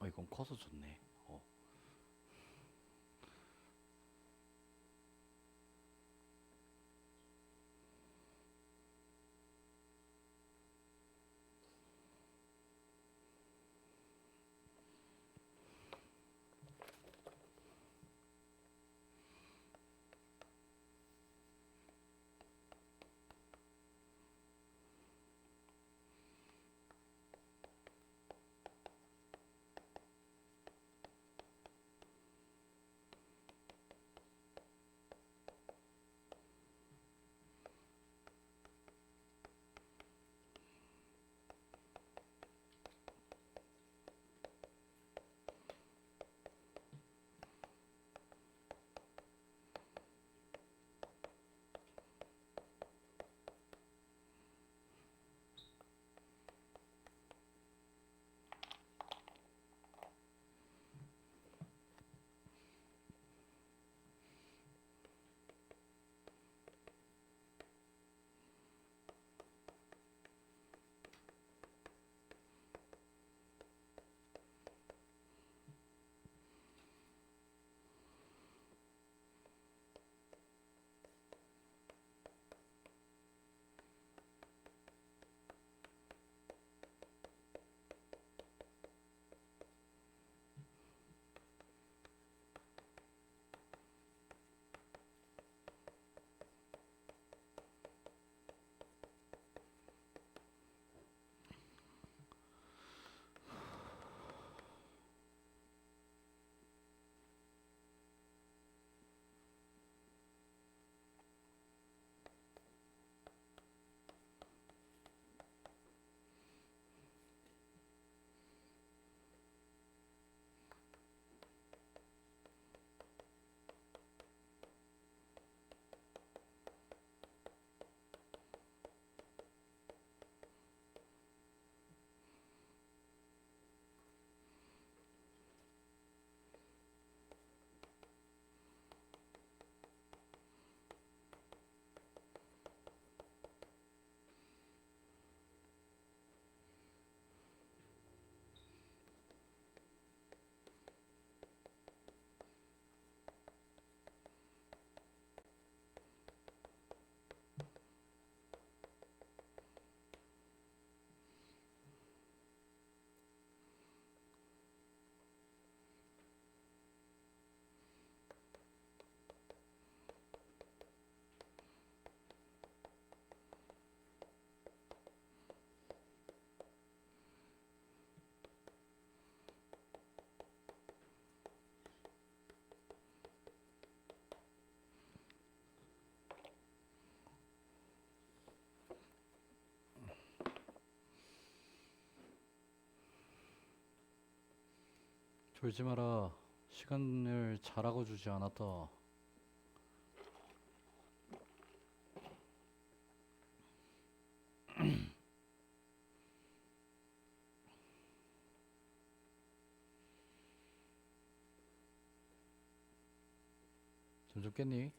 이건 커서 좋네. 졸지 마라. 시간을 잘하고 주지 않았다. 좀 깼니?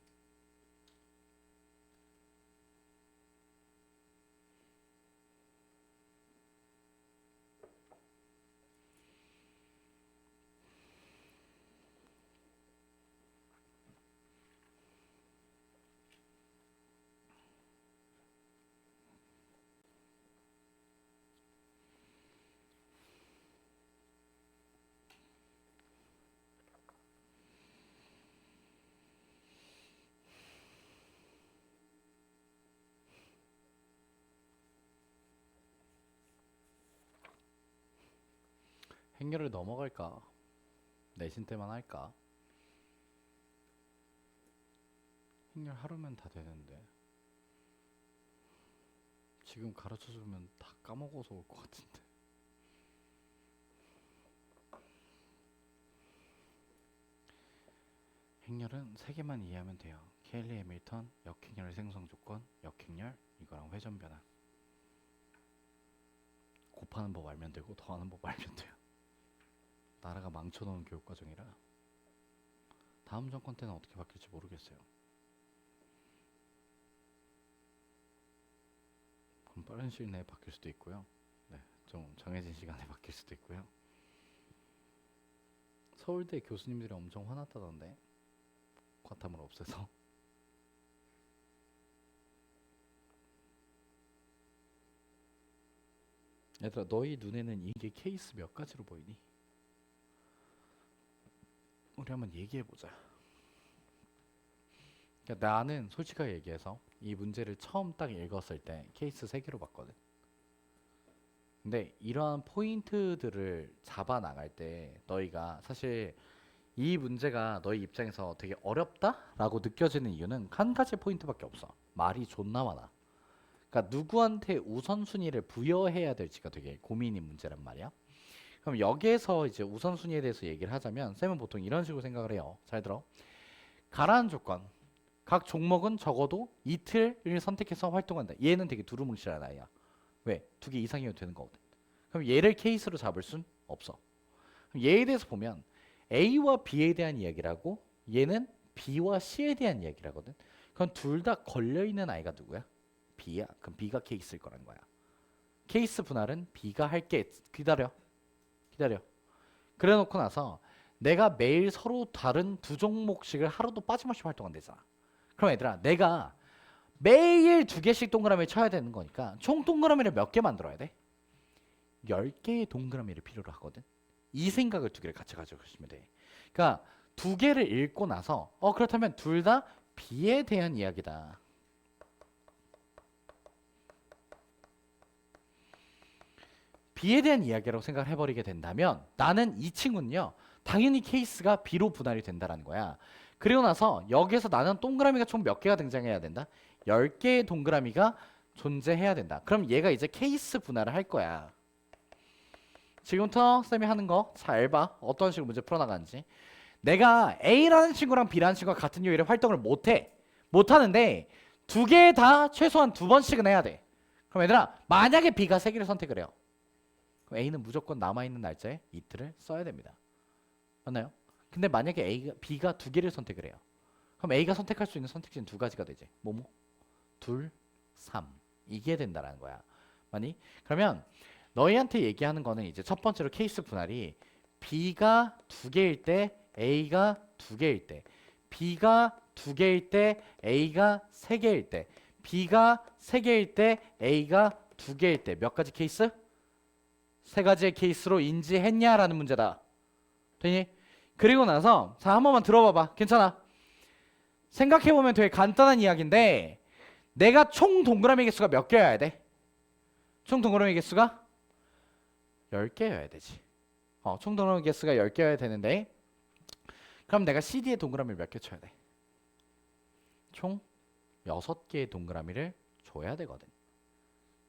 행렬을 넘어갈까? 내신 때만 할까? 행렬 하루면 다 되는데 지금 가르쳐주면 다 까먹어서 올 것 같은데. 행렬은 세 개만 이해하면 돼요. 케일리 해밀턴, 역행렬 생성 조건, 역행렬, 이거랑 회전 변환. 곱하는 법 알면 되고 더하는 법 알면 돼요. 나라가 망쳐놓은 교육과정이라 다음 정권 때는 어떻게 바뀔지 모르겠어요. 그럼 빠른 시일 내에 바뀔 수도 있고요. 네, 좀 정해진 시간에 바뀔 수도 있고요. 서울대 교수님들이 엄청 화났다던데, 과탐을 없애서. 얘들아, 너희 눈에는 이게 케이스 몇 가지로 보이니? 우리 한번 얘기해보자. 그러니까 나는 솔직하게 얘기해서 이 문제를 처음 딱 읽었을 때 케이스 3개로 봤거든. 근데 이러한 포인트들을 잡아 나갈 때 너희가 사실 이 문제가 너희 입장에서 되게 어렵다라고 느껴지는 이유는 한 가지 포인트밖에 없어. 말이 존나 많아. 그러니까 누구한테 우선순위를 부여해야 될지가 되게 고민인 문제란 말이야. 그럼 여기에서 이제 우선순위에 대해서 얘기를 하자면 쌤은 보통 이런 식으로 생각을 해요. 잘 들어. 가라앉 조건. 각 종목은 적어도 이틀을 선택해서 활동한다. 얘는 되게 두루뭉실한 아이야. 왜? 2개 이상이어도 되는 거거든. 그럼 얘를 케이스로 잡을 순 없어. 그럼 얘에 대해서 보면 A와 B에 대한 이야기라고, 얘는 B와 C에 대한 이야기라거든. 그럼 둘 다 걸려있는 아이가 누구야? B야. 그럼 B가 케이스일 거란 거야. 케이스 분할은 B가 할게. 기다려. 그래 놓고 나서 내가 매일 서로 다른 2종목씩을 하루도 빠짐없이 활동한대잖아. 그럼 얘들아, 내가 매일 2개씩 동그라미를 쳐야 되는 거니까 총 동그라미를 몇 개 만들어야 돼? 10개의 동그라미를 필요로 하거든. 이 생각을 2개를 같이 가져가시면 돼. 그러니까 2개를 읽고 나서 그렇다면 둘 다 B에 대한 이야기다. B에 대한 이야기라고 생각을 해버리게 된다면 나는 이 친구는요, 당연히 케이스가 B로 분할이 된다라는 거야. 그리고 나서 여기에서 나는 동그라미가 총 몇 개가 등장해야 된다? 10개의 동그라미가 존재해야 된다. 그럼 얘가 이제 케이스 분할을 할 거야. 지금부터 쌤이 하는 거 잘 봐. 어떤 식으로 문제 풀어나가는지. 내가 A라는 친구랑 B라는 친구가 같은 요일에 활동을 못하는데 2개 다 최소한 2번씩은 해야 돼. 그럼 얘들아, 만약에 B가 3개를 선택을 해요. 그럼 A는 무조건 남아있는 날짜에 이틀을 써야 됩니다. 맞나요? 근데 만약에 B가 2개를 선택을 해요. 그럼 A가 선택할 수 있는 선택지는 2가지가 되지. 뭐뭐? 2, 3. 이게 된다라는 거야. 맞니? 그러면 너희한테 얘기하는 거는 이제 첫 번째로 케이스 분할이 B가 2개일 때, A가 2개일 때, B가 2개일 때, A가 3개일 때, B가 3개일 때, A가 2개일 때 몇 가지 케이스? 3가지의 케이스로 인지했냐라는 문제다. 되니? 그리고 나서 자, 한 번만 들어봐봐. 괜찮아. 생각해보면 되게 간단한 이야기인데 내가 총 동그라미 개수가 몇 개여야 돼? 총 동그라미 개수가 10개여야 되지. 총 동그라미 개수가 10개여야 되는데 그럼 내가 CD의 동그라미를 몇 개 쳐야 돼? 총 6개의 동그라미를 줘야 되거든.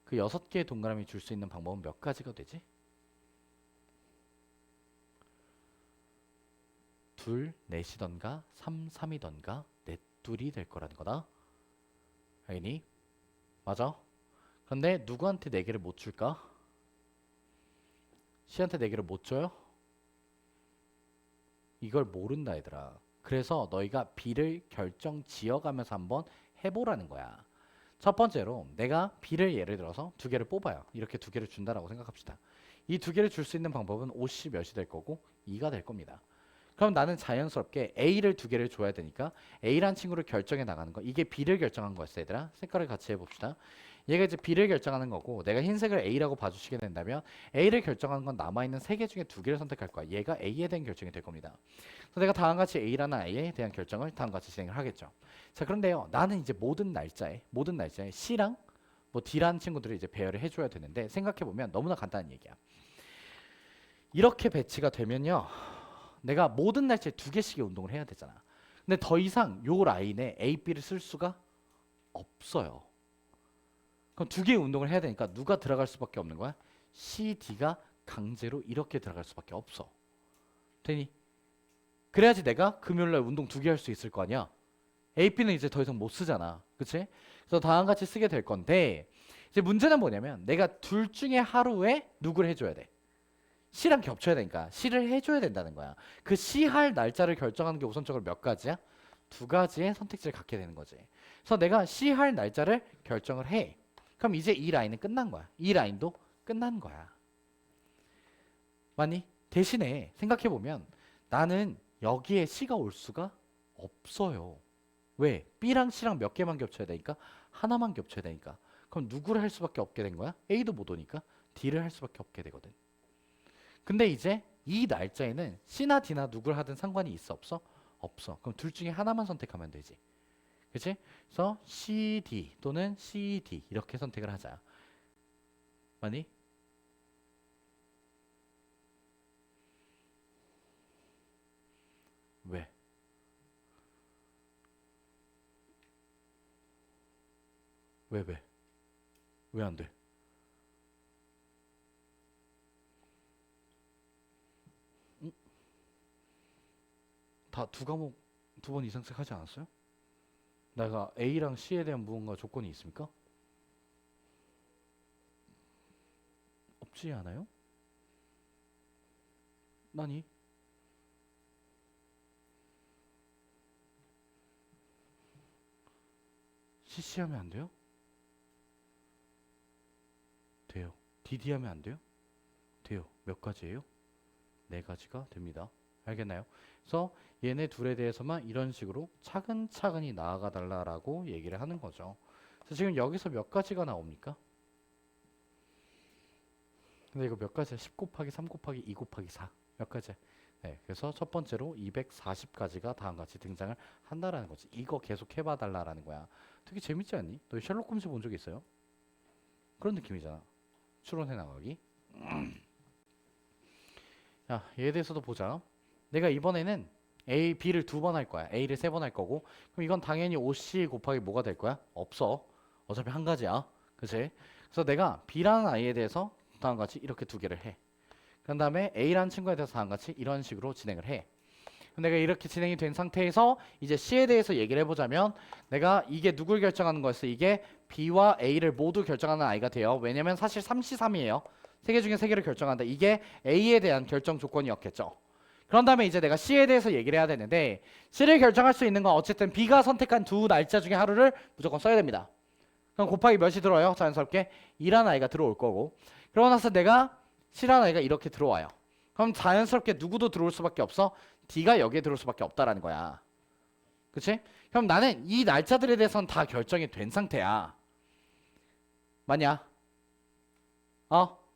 그 6개의 동그라미 줄 수 있는 방법은 몇 가지가 되지? 둘, 넷이던가 3, 3이던가 넷, 둘이 될 거라는 거다. 알겠니? 맞아? 근데 누구한테 4개를 못 줄까? C한테 4개를 못 줘요? 이걸 모른다 얘들아. 그래서 너희가 B를 결정 지어가면서 한번 해보라는 거야. 첫 번째로 내가 B를 예를 들어서 2개를 뽑아요. 이렇게 2개를 준다라고 생각합시다. 이 2개를 줄 수 있는 방법은 50 몇이 될 거고 2가 될 겁니다. 그럼 나는 자연스럽게 A를 2개를 줘야 되니까 A란 친구를 결정해 나가는 거. 이게 B를 결정한 거였어 얘들아. 색깔을 같이 해봅시다. 얘가 이제 B를 결정하는 거고 내가 흰색을 A라고 봐주시게 된다면 A를 결정하는 건 남아있는 3개 중에 2개를 선택할 거야. 얘가 A에 대한 결정이 될 겁니다. 그래서 내가 다음과 같이 A라는 아이에 대한 결정을 다음과 같이 진행을 하겠죠. 자 그런데요 나는 이제 모든 날짜에 C랑 뭐 D라는 친구들을 이제 배열을 해줘야 되는데 생각해보면 너무나 간단한 얘기야. 이렇게 배치가 되면요 내가 모든 날짜에 2개씩의 운동을 해야 되잖아. 근데 더 이상 요 라인에 A, B를 쓸 수가 없어요. 그럼 2개의 운동을 해야 되니까 누가 들어갈 수밖에 없는 거야? C, D가 강제로 이렇게 들어갈 수밖에 없어. 되니? 그래야지 내가 금요일날 운동 2개 할 수 있을 거 아니야. A, B는 이제 더 이상 못 쓰잖아. 그치? 그래서 다음 같이 쓰게 될 건데 이제 문제는 뭐냐면 내가 둘 중에 하루에 누구를 해줘야 돼. C랑 겹쳐야 되니까 C를 해줘야 된다는 거야. 그 C 할 날짜를 결정하는 게 우선적으로 몇 가지야? 2가지의 선택지를 갖게 되는 거지. 그래서 내가 C 할 날짜를 결정을 해. 그럼 이제 이 라인은 끝난 거야. 이 라인도 끝난 거야. 맞니? 대신에 생각해보면 나는 여기에 C가 올 수가 없어요. 왜? B랑 C랑 몇 개만 겹쳐야 되니까? 하나만 겹쳐야 되니까. 그럼 누구를 할 수밖에 없게 된 거야? A도 못 오니까 D를 할 수밖에 없게 되거든. 근데 이제 이 날짜에는 C나 D나 누굴 하든 상관이 있어 없어? 없어. 그럼 둘 중에 하나만 선택하면 되지. 그치? 그래서 CD 또는 CD 이렇게 선택을 하자. 맞니? 왜? 왜 왜? 왜 안 돼? 응? 다 2과목 2번 이상씩 하지 않았어요? 내가 A랑 C에 대한 무언가 조건이 있습니까? 없지 않아요? 나니? CC 하면 안 돼요? 돼요. DD 하면 안 돼요? 돼요. 몇 가지예요? 4가지가 됩니다. 알겠나요? 그래서 얘네 둘에 대해서만 이런 식으로 차근차근히 나아가 달라라고 얘기를 하는 거죠. 그래서 지금 여기서 몇 가지가 나옵니까? 근데 이거 몇 가지야? 10 곱하기 3 곱하기 2 곱하기 4. 몇 가지야? 네, 그래서 첫 번째로 240가지가 다음과 같이 등장을 한다라는 거지. 이거 계속 해봐 달라라는 거야. 되게 재밌지 않니? 너 셜록 홈즈 본 적 있어요? 그런 느낌이잖아. 추론해 나가기. 자, 얘에 대해서도 보자. 내가 이번에는 A, B를 2번 할 거야. A를 3번 할 거고. 그럼 이건 당연히 OC 곱하기 뭐가 될 거야? 없어. 어차피 한 가지야. 그치? 그래서 내가 B라는 아이에 대해서 다음과 같이 이렇게 2개를 해. 그 다음에 A라는 친구에 대해서 다음과 같이 이런 식으로 진행을 해. 그럼 내가 이렇게 진행이 된 상태에서 이제 C에 대해서 얘기를 해보자면 내가 이게 누굴 결정하는 거였어? 이게 B와 A를 모두 결정하는 아이가 돼요. 왜냐면 사실 3C3이에요. 3개 중에 3개를 결정한다. 이게 A에 대한 결정 조건이었겠죠. 그런 다음에 이제 내가 C에 대해서 얘기를 해야 되는데 C를 결정할 수 있는 건 어쨌든 B가 선택한 2 날짜 중에 하루를 무조건 써야 됩니다. 그럼 곱하기 몇이 들어요? 자연스럽게 2라는 아이가 들어올 거고. 그러고 나서 내가 C라는 아이가 이렇게 들어와요. 그럼 자연스럽게 누구도 들어올 수밖에 없어? D가 여기에 들어올 수밖에 없다라는 거야. 그치? 그럼 나는 이 날짜들에 대해서는 다 결정이 된 상태야. 맞냐?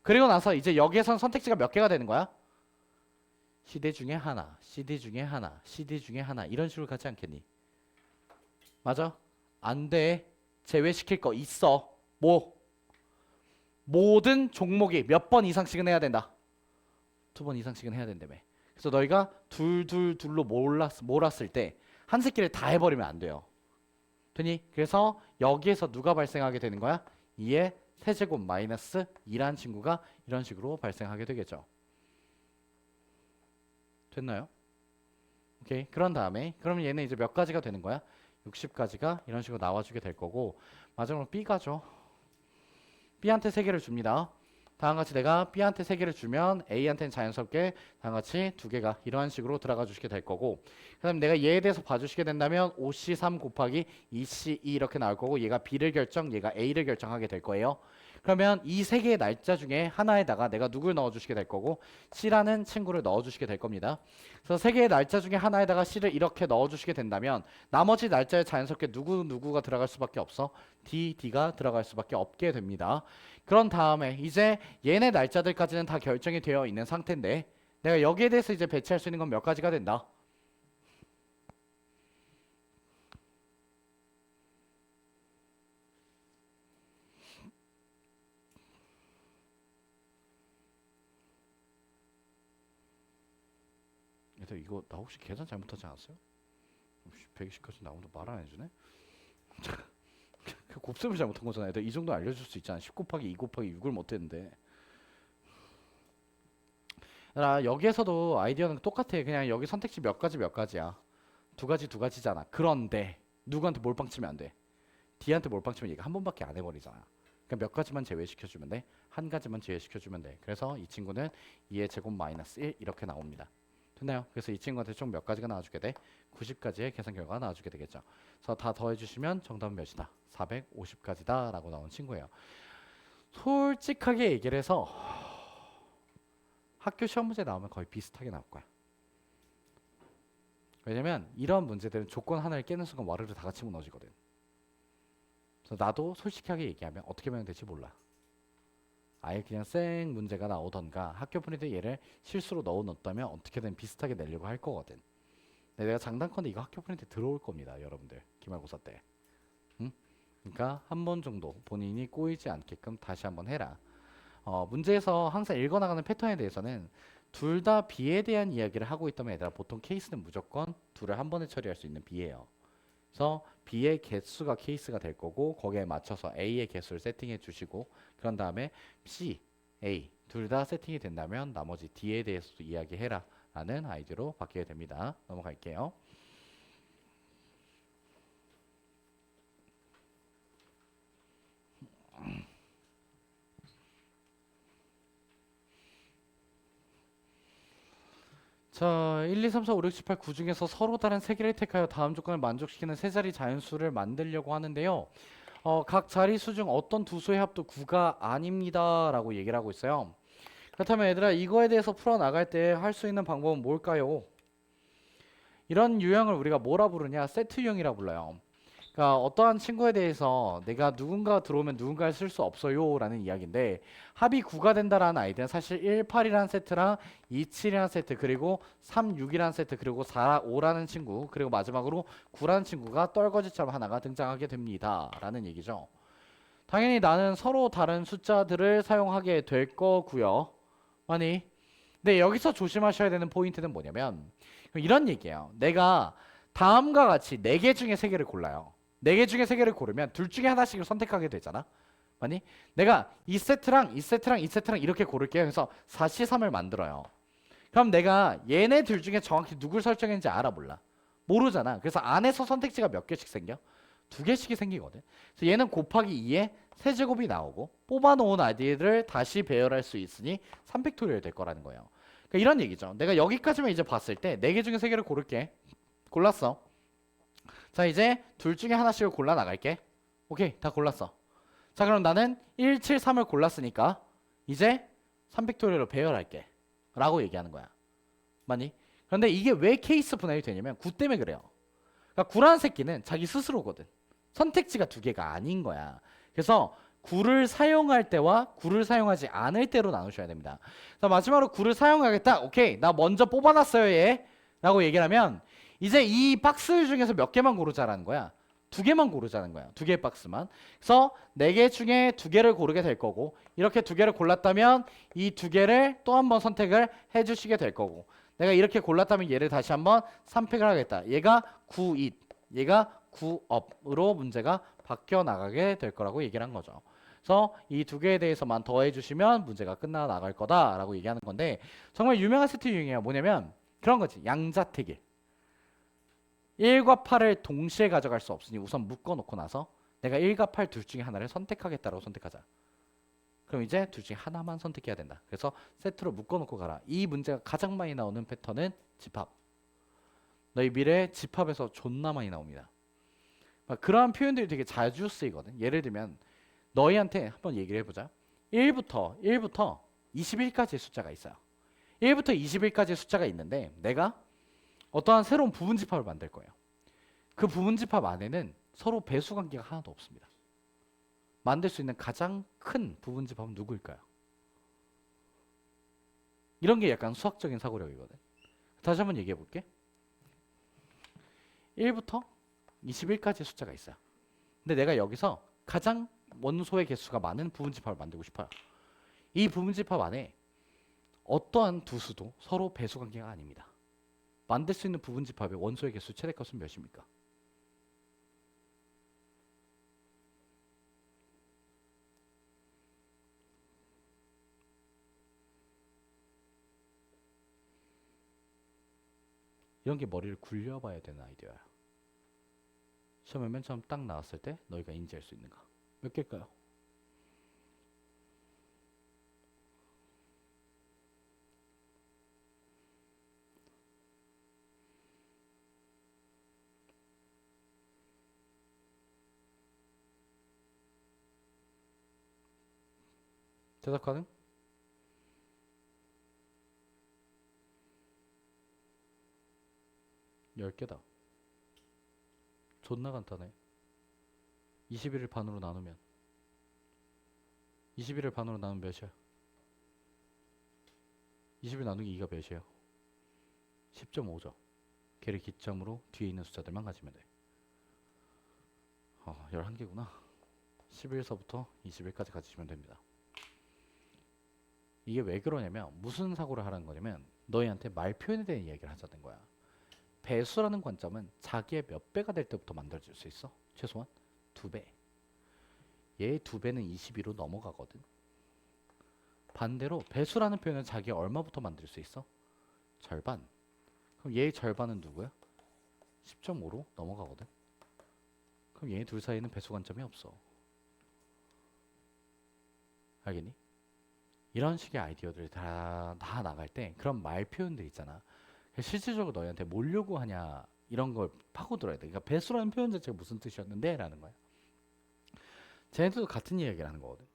그리고 나서 이제 여기에선 선택지가 몇 개가 되는 거야? CD 중에 하나, CD 중에 하나, CD 중에 하나 이런 식으로 가지 않겠니? 맞아? 안 돼. 제외시킬 거 있어. 뭐? 모든 종목이 몇 번 이상씩은 해야 된다. 2번 이상씩은 해야 된다며. 그래서 너희가 둘로 몰았을 때 한 새끼를 다 해버리면 안 돼요. 되니? 그래서 여기에서 누가 발생하게 되는 거야? 2의 세제곱 마이너스 2라는 친구가 이런 식으로 발생하게 되겠죠. 됐나요? 오케이. 그런 다음에 그러면 얘는 이제 몇 가지가 되는 거야? 60가지가 이런 식으로 나와주게 될 거고 마지막으로 B가 죠. B한테 3개를 줍니다. 다음같이 내가 B한테 3개를 주면 A한테는 자연스럽게 다음같이 2개가 이러한 식으로 들어가 주시게 될 거고 그 다음에 내가 얘에 대해서 봐주시게 된다면 5C3 곱하기 2C2 이렇게 나올 거고 얘가 B를 결정, 얘가 A를 결정하게 될 거예요. 그러면 이 3개의 날짜 중에 하나에다가 내가 누굴 넣어주시게 될 거고 C라는 친구를 넣어주시게 될 겁니다. 그래서 3개의 날짜 중에 하나에다가 C를 이렇게 넣어주시게 된다면 나머지 날짜에 자연스럽게 누구가 들어갈 수밖에 없어. D가 들어갈 수밖에 없게 됩니다. 그런 다음에 이제 얘네 날짜들까지는 다 결정이 되어 있는 상태인데 내가 여기에 대해서 이제 배치할 수 있는 건 몇 가지가 된다. 얘들 이거 나 혹시 계산 잘못하지 않았어요? 120까지 나오는데 말 안 해주네? 곱셈을 잘못한 거잖아. 얘들 이 정도 알려줄 수 있잖아. 10 곱하기 2 곱하기 6을 못했는데. 나 여기에서도 아이디어는 똑같아. 그냥 여기 선택지 몇 가지야. 두 가지잖아. 그런데 누구한테 몰빵 치면 안 돼. D한테 몰빵 치면 얘가 한 번밖에 안 해버리잖아. 그러니까 몇 가지만 제외시켜주면 돼. 한 가지만 제외시켜주면 돼. 그래서 이 친구는 2의 제곱 마이너스 1 이렇게 나옵니다. 됐나요? 그래서 이 친구한테 총 몇 가지가 나와주게 돼? 90가지의 계산 결과가 나와주게 되겠죠. 그래서 다 더해주시면 정답은 몇이다? 450가지다 라고 나온 친구예요. 솔직하게 얘기를 해서 학교 시험 문제 나오면 거의 비슷하게 나올 거야. 왜냐면 이런 문제들은 조건 하나를 깨는 순간 와르르 다 같이 무너지거든. 그래서 나도 솔직하게 얘기하면 어떻게 하면 될지 몰라. 아예 그냥 생 문제가 나오던가 학교 분위기에 얘를 실수로 넣어놓았다면 어떻게든 비슷하게 내려고 할 거거든. 근데 내가 장단컨대 이거 학교 분위기에 들어올 겁니다. 여러분들 기말고사 때. 응? 그러니까 한 번 정도 본인이 꼬이지 않게끔 다시 한번 해라. 문제에서 항상 읽어나가는 패턴에 대해서는 둘 다 B에 대한 이야기를 하고 있다면 얘들아 보통 케이스는 무조건 둘을 한 번에 처리할 수 있는 B예요. 그래서 B의 개수가 케이스가 될 거고 거기에 맞춰서 A의 개수를 세팅해 주시고 그런 다음에 C, A 둘 다 세팅이 된다면 나머지 D에 대해서도 이야기해라 라는 아이디어로 바뀌게 됩니다. 넘어갈게요. 자, 1, 2, 3, 4, 5, 6, 7, 8, 9 중에서 서로 다른 세 개를 택하여 다음 조건을 만족시키는 세 자리 자연수를 만들려고 하는데요. 각 자리수 중 어떤 두 수의 합도 9가 아닙니다 라고 얘기를 하고 있어요. 그렇다면 얘들아 이거에 대해서 풀어나갈 때 할 수 있는 방법은 뭘까요? 이런 유형을 우리가 뭐라 부르냐? 세트 유형이라 불러요. 그러니까 어떠한 친구에 대해서 내가 누군가 들어오면 누군가를 쓸 수 없어요 라는 이야기인데 합이 9가 된다라는 아이디어는 사실 1, 8이라는 세트랑 2, 7이라는 세트 그리고 3, 6이라는 세트 그리고 4, 5라는 친구 그리고 마지막으로 9라는 친구가 떨거지처럼 하나가 등장하게 됩니다 라는 얘기죠. 당연히 나는 서로 다른 숫자들을 사용하게 될 거고요. 아니 근데 여기서 조심하셔야 되는 포인트는 뭐냐면 이런 얘기예요. 내가 다음과 같이 4개 중에 3개를 골라요. 4개 중에 3개를 고르면 둘 중에 하나씩을 선택하게 되잖아. 아니 내가 이 세트랑 이 세트랑 이 세트랑 이렇게 고를게요. 그래서 4C3을 만들어요. 그럼 내가 얘네 둘 중에 정확히 누굴 설정했는지 알아 몰라? 모르잖아. 그래서 안에서 선택지가 몇 개씩 생겨? 2개씩이 생기거든. 그래서 얘는 곱하기 2에 세제곱이 나오고 뽑아놓은 아이디를 다시 배열할 수 있으니 3팩토리얼 될 거라는 거예요. 그러니까 이런 얘기죠. 내가 여기까지만 이제 봤을 때 4개 중에 3개를 고를게. 골랐어. 자 이제 둘 중에 하나씩을 골라 나갈게. 오케이 다 골랐어. 자 그럼 나는 1, 7, 3을 골랐으니까 이제 3팩토리얼로 배열할게 라고 얘기하는 거야. 맞니? 그런데 이게 왜 케이스 분할이 되냐면 9 때문에 그래요. 그러니까 9라는 새끼는 자기 스스로거든. 선택지가 2개가 아닌 거야. 그래서 9를 사용할 때와 9를 사용하지 않을 때로 나누셔야 됩니다. 자 마지막으로 9를 사용하겠다. 오케이 나 먼저 뽑아놨어요 얘 라고 얘기를 하면 이제 이 박스 중에서 몇 개만 고르자라는 거야. 2개만 고르자는 거야. 2개의 박스만. 그래서 4개 중에 2개를 고르게 될 거고 이렇게 2개를 골랐다면 이 2개를 또 한 번 선택을 해주시게 될 거고 내가 이렇게 골랐다면 얘를 다시 한번 3팩을 하겠다. 얘가 9잇, 얘가 9업으로 문제가 바뀌어 나가게 될 거라고 얘기를 한 거죠. 그래서 이 2개에 대해서만 더해 주시면 문제가 끝나 나갈 거다라고 얘기하는 건데 정말 유명한 세트 유형이에요. 뭐냐면 그런 거지. 양자택일. 1과 8을 동시에 가져갈 수 없으니 우선 묶어놓고 나서 내가 1과 8 둘 중에 하나를 선택하겠다라고 선택하자. 그럼 이제 둘 중에 하나만 선택해야 된다. 그래서 세트로 묶어놓고 가라. 이 문제가 가장 많이 나오는 패턴은 집합. 너희 미래에 집합에서 존나 많이 나옵니다. 그러한 표현들이 되게 자주 쓰이거든. 예를 들면 너희한테 한번 얘기를 해보자. 1부터 21까지의 숫자가 있어요. 1부터 21까지의 숫자가 있는데 내가 어떠한 새로운 부분집합을 만들 거예요. 그 부분집합 안에는 서로 배수 관계가 하나도 없습니다. 만들 수 있는 가장 큰 부분집합은 누구일까요? 이런 게 약간 수학적인 사고력이거든. 다시 한번 얘기해 볼게. 1부터 21까지의 숫자가 있어요. 근데 내가 여기서 가장 원소의 개수가 많은 부분집합을 만들고 싶어요. 이 부분집합 안에 어떠한 두 수도 서로 배수 관계가 아닙니다. 만들 수 있는 부분집합의 원소의 개수 최대값은 몇입니까? 이런 게 머리를 굴려봐야 되는 아이디어야. 시험에 맨 처음 딱 나왔을 때 너희가 인지할 수 있는가? 몇 개일까요? 대답 가능? 열 개다. 존나 간단해. 21을 반으로 나누면 21을 반으로 나누면 몇이야? 20을 나누기 2가 몇이에요? 10.5죠. 걔를 기점으로 뒤에 있는 숫자들만 가지면 돼. 11개구나. 11서부터 21까지 가지시면 됩니다. 이게 왜 그러냐면 무슨 사고를 하라는 거냐면 너희한테 말 표현에 대한 이야기를 하자는 거야. 배수라는 관점은 자기의 몇 배가 될 때부터 만들어질 수 있어. 최소한 2배. 얘의 2배는 22로 넘어가거든. 반대로 배수라는 표현은 자기가 얼마부터 만들 수 있어? 절반. 그럼 얘의 절반은 누구야? 10.5로 넘어가거든. 그럼 얘네 둘 사이에는 배수 관점이 없어. 알겠니? 이런 식의 아이디어들이 다 나갈 때 그런 말 표현들 있잖아. 실질적으로 너희한테 뭘 요구하냐 이런 걸 파고들어야 돼. 그러니까 배수라는 표현 자체가 무슨 뜻이었는데? 라는 거야. 쟤네들도 같은 이야기를 하는 거거든.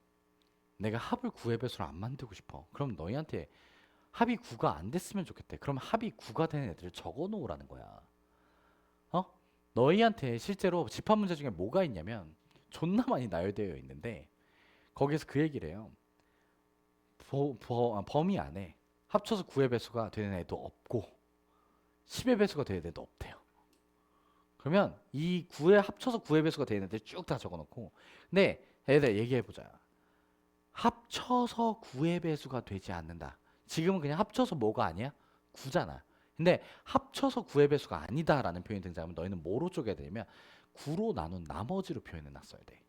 내가 합을 9의 배수로 안 만들고 싶어. 그럼 너희한테 합이 9가 안 됐으면 좋겠대. 그럼 합이 9가 되는 애들을 적어 놓으라는 거야. 너희한테 실제로 집합 문제 중에 뭐가 있냐면 존나 많이 나열되어 있는데 거기서 그 얘기를 해요. 범위 안에 합쳐서 9의 배수가 되는 애도 없고 10의 배수가 되는 애도 없대요. 그러면 이 9에 합쳐서 9의 배수가 되는 애들 쭉 다 적어놓고 근데 얘들 얘기해보자. 합쳐서 9의 배수가 되지 않는다. 지금은 그냥 합쳐서 뭐가 아니야? 9잖아. 근데 합쳐서 9의 배수가 아니다라는 표현이 등장하면 너희는 뭐로 쪼개야 되냐면 9로 나눈 나머지로 표현해 놨어야 돼.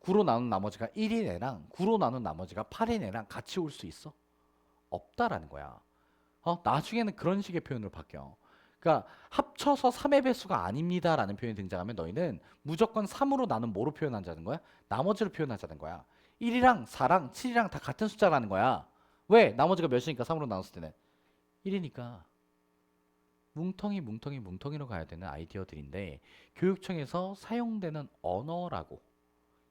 9로 나눈 나머지가 1인 애랑 9로 나눈 나머지가 8인 애랑 같이 올 수 있어? 없다라는 거야. 나중에는 그런 식의 표현으로 바뀌어. 그러니까 합쳐서 3의 배수가 아닙니다라는 표현이 등장하면 너희는 무조건 3으로 나눈 뭐로 표현하자는 거야? 나머지로 표현하자는 거야. 1이랑 4랑 7이랑 다 같은 숫자라는 거야. 왜? 나머지가 몇이니까 3으로 나눴을 때는 1이니까. 뭉텅이로 가야 되는 아이디어들인데 교육청에서 사용되는 언어라고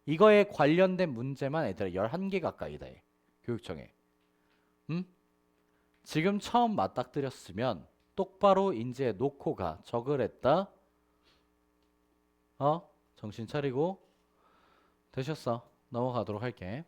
이거에 관련된 문제만 애들 11개 가까이다 해. 교육청에. 지금 처음 맞닥뜨렸으면 똑바로 인지해 놓고 가. 적을 했다. 정신 차리고 되셨어. 넘어가도록 할게.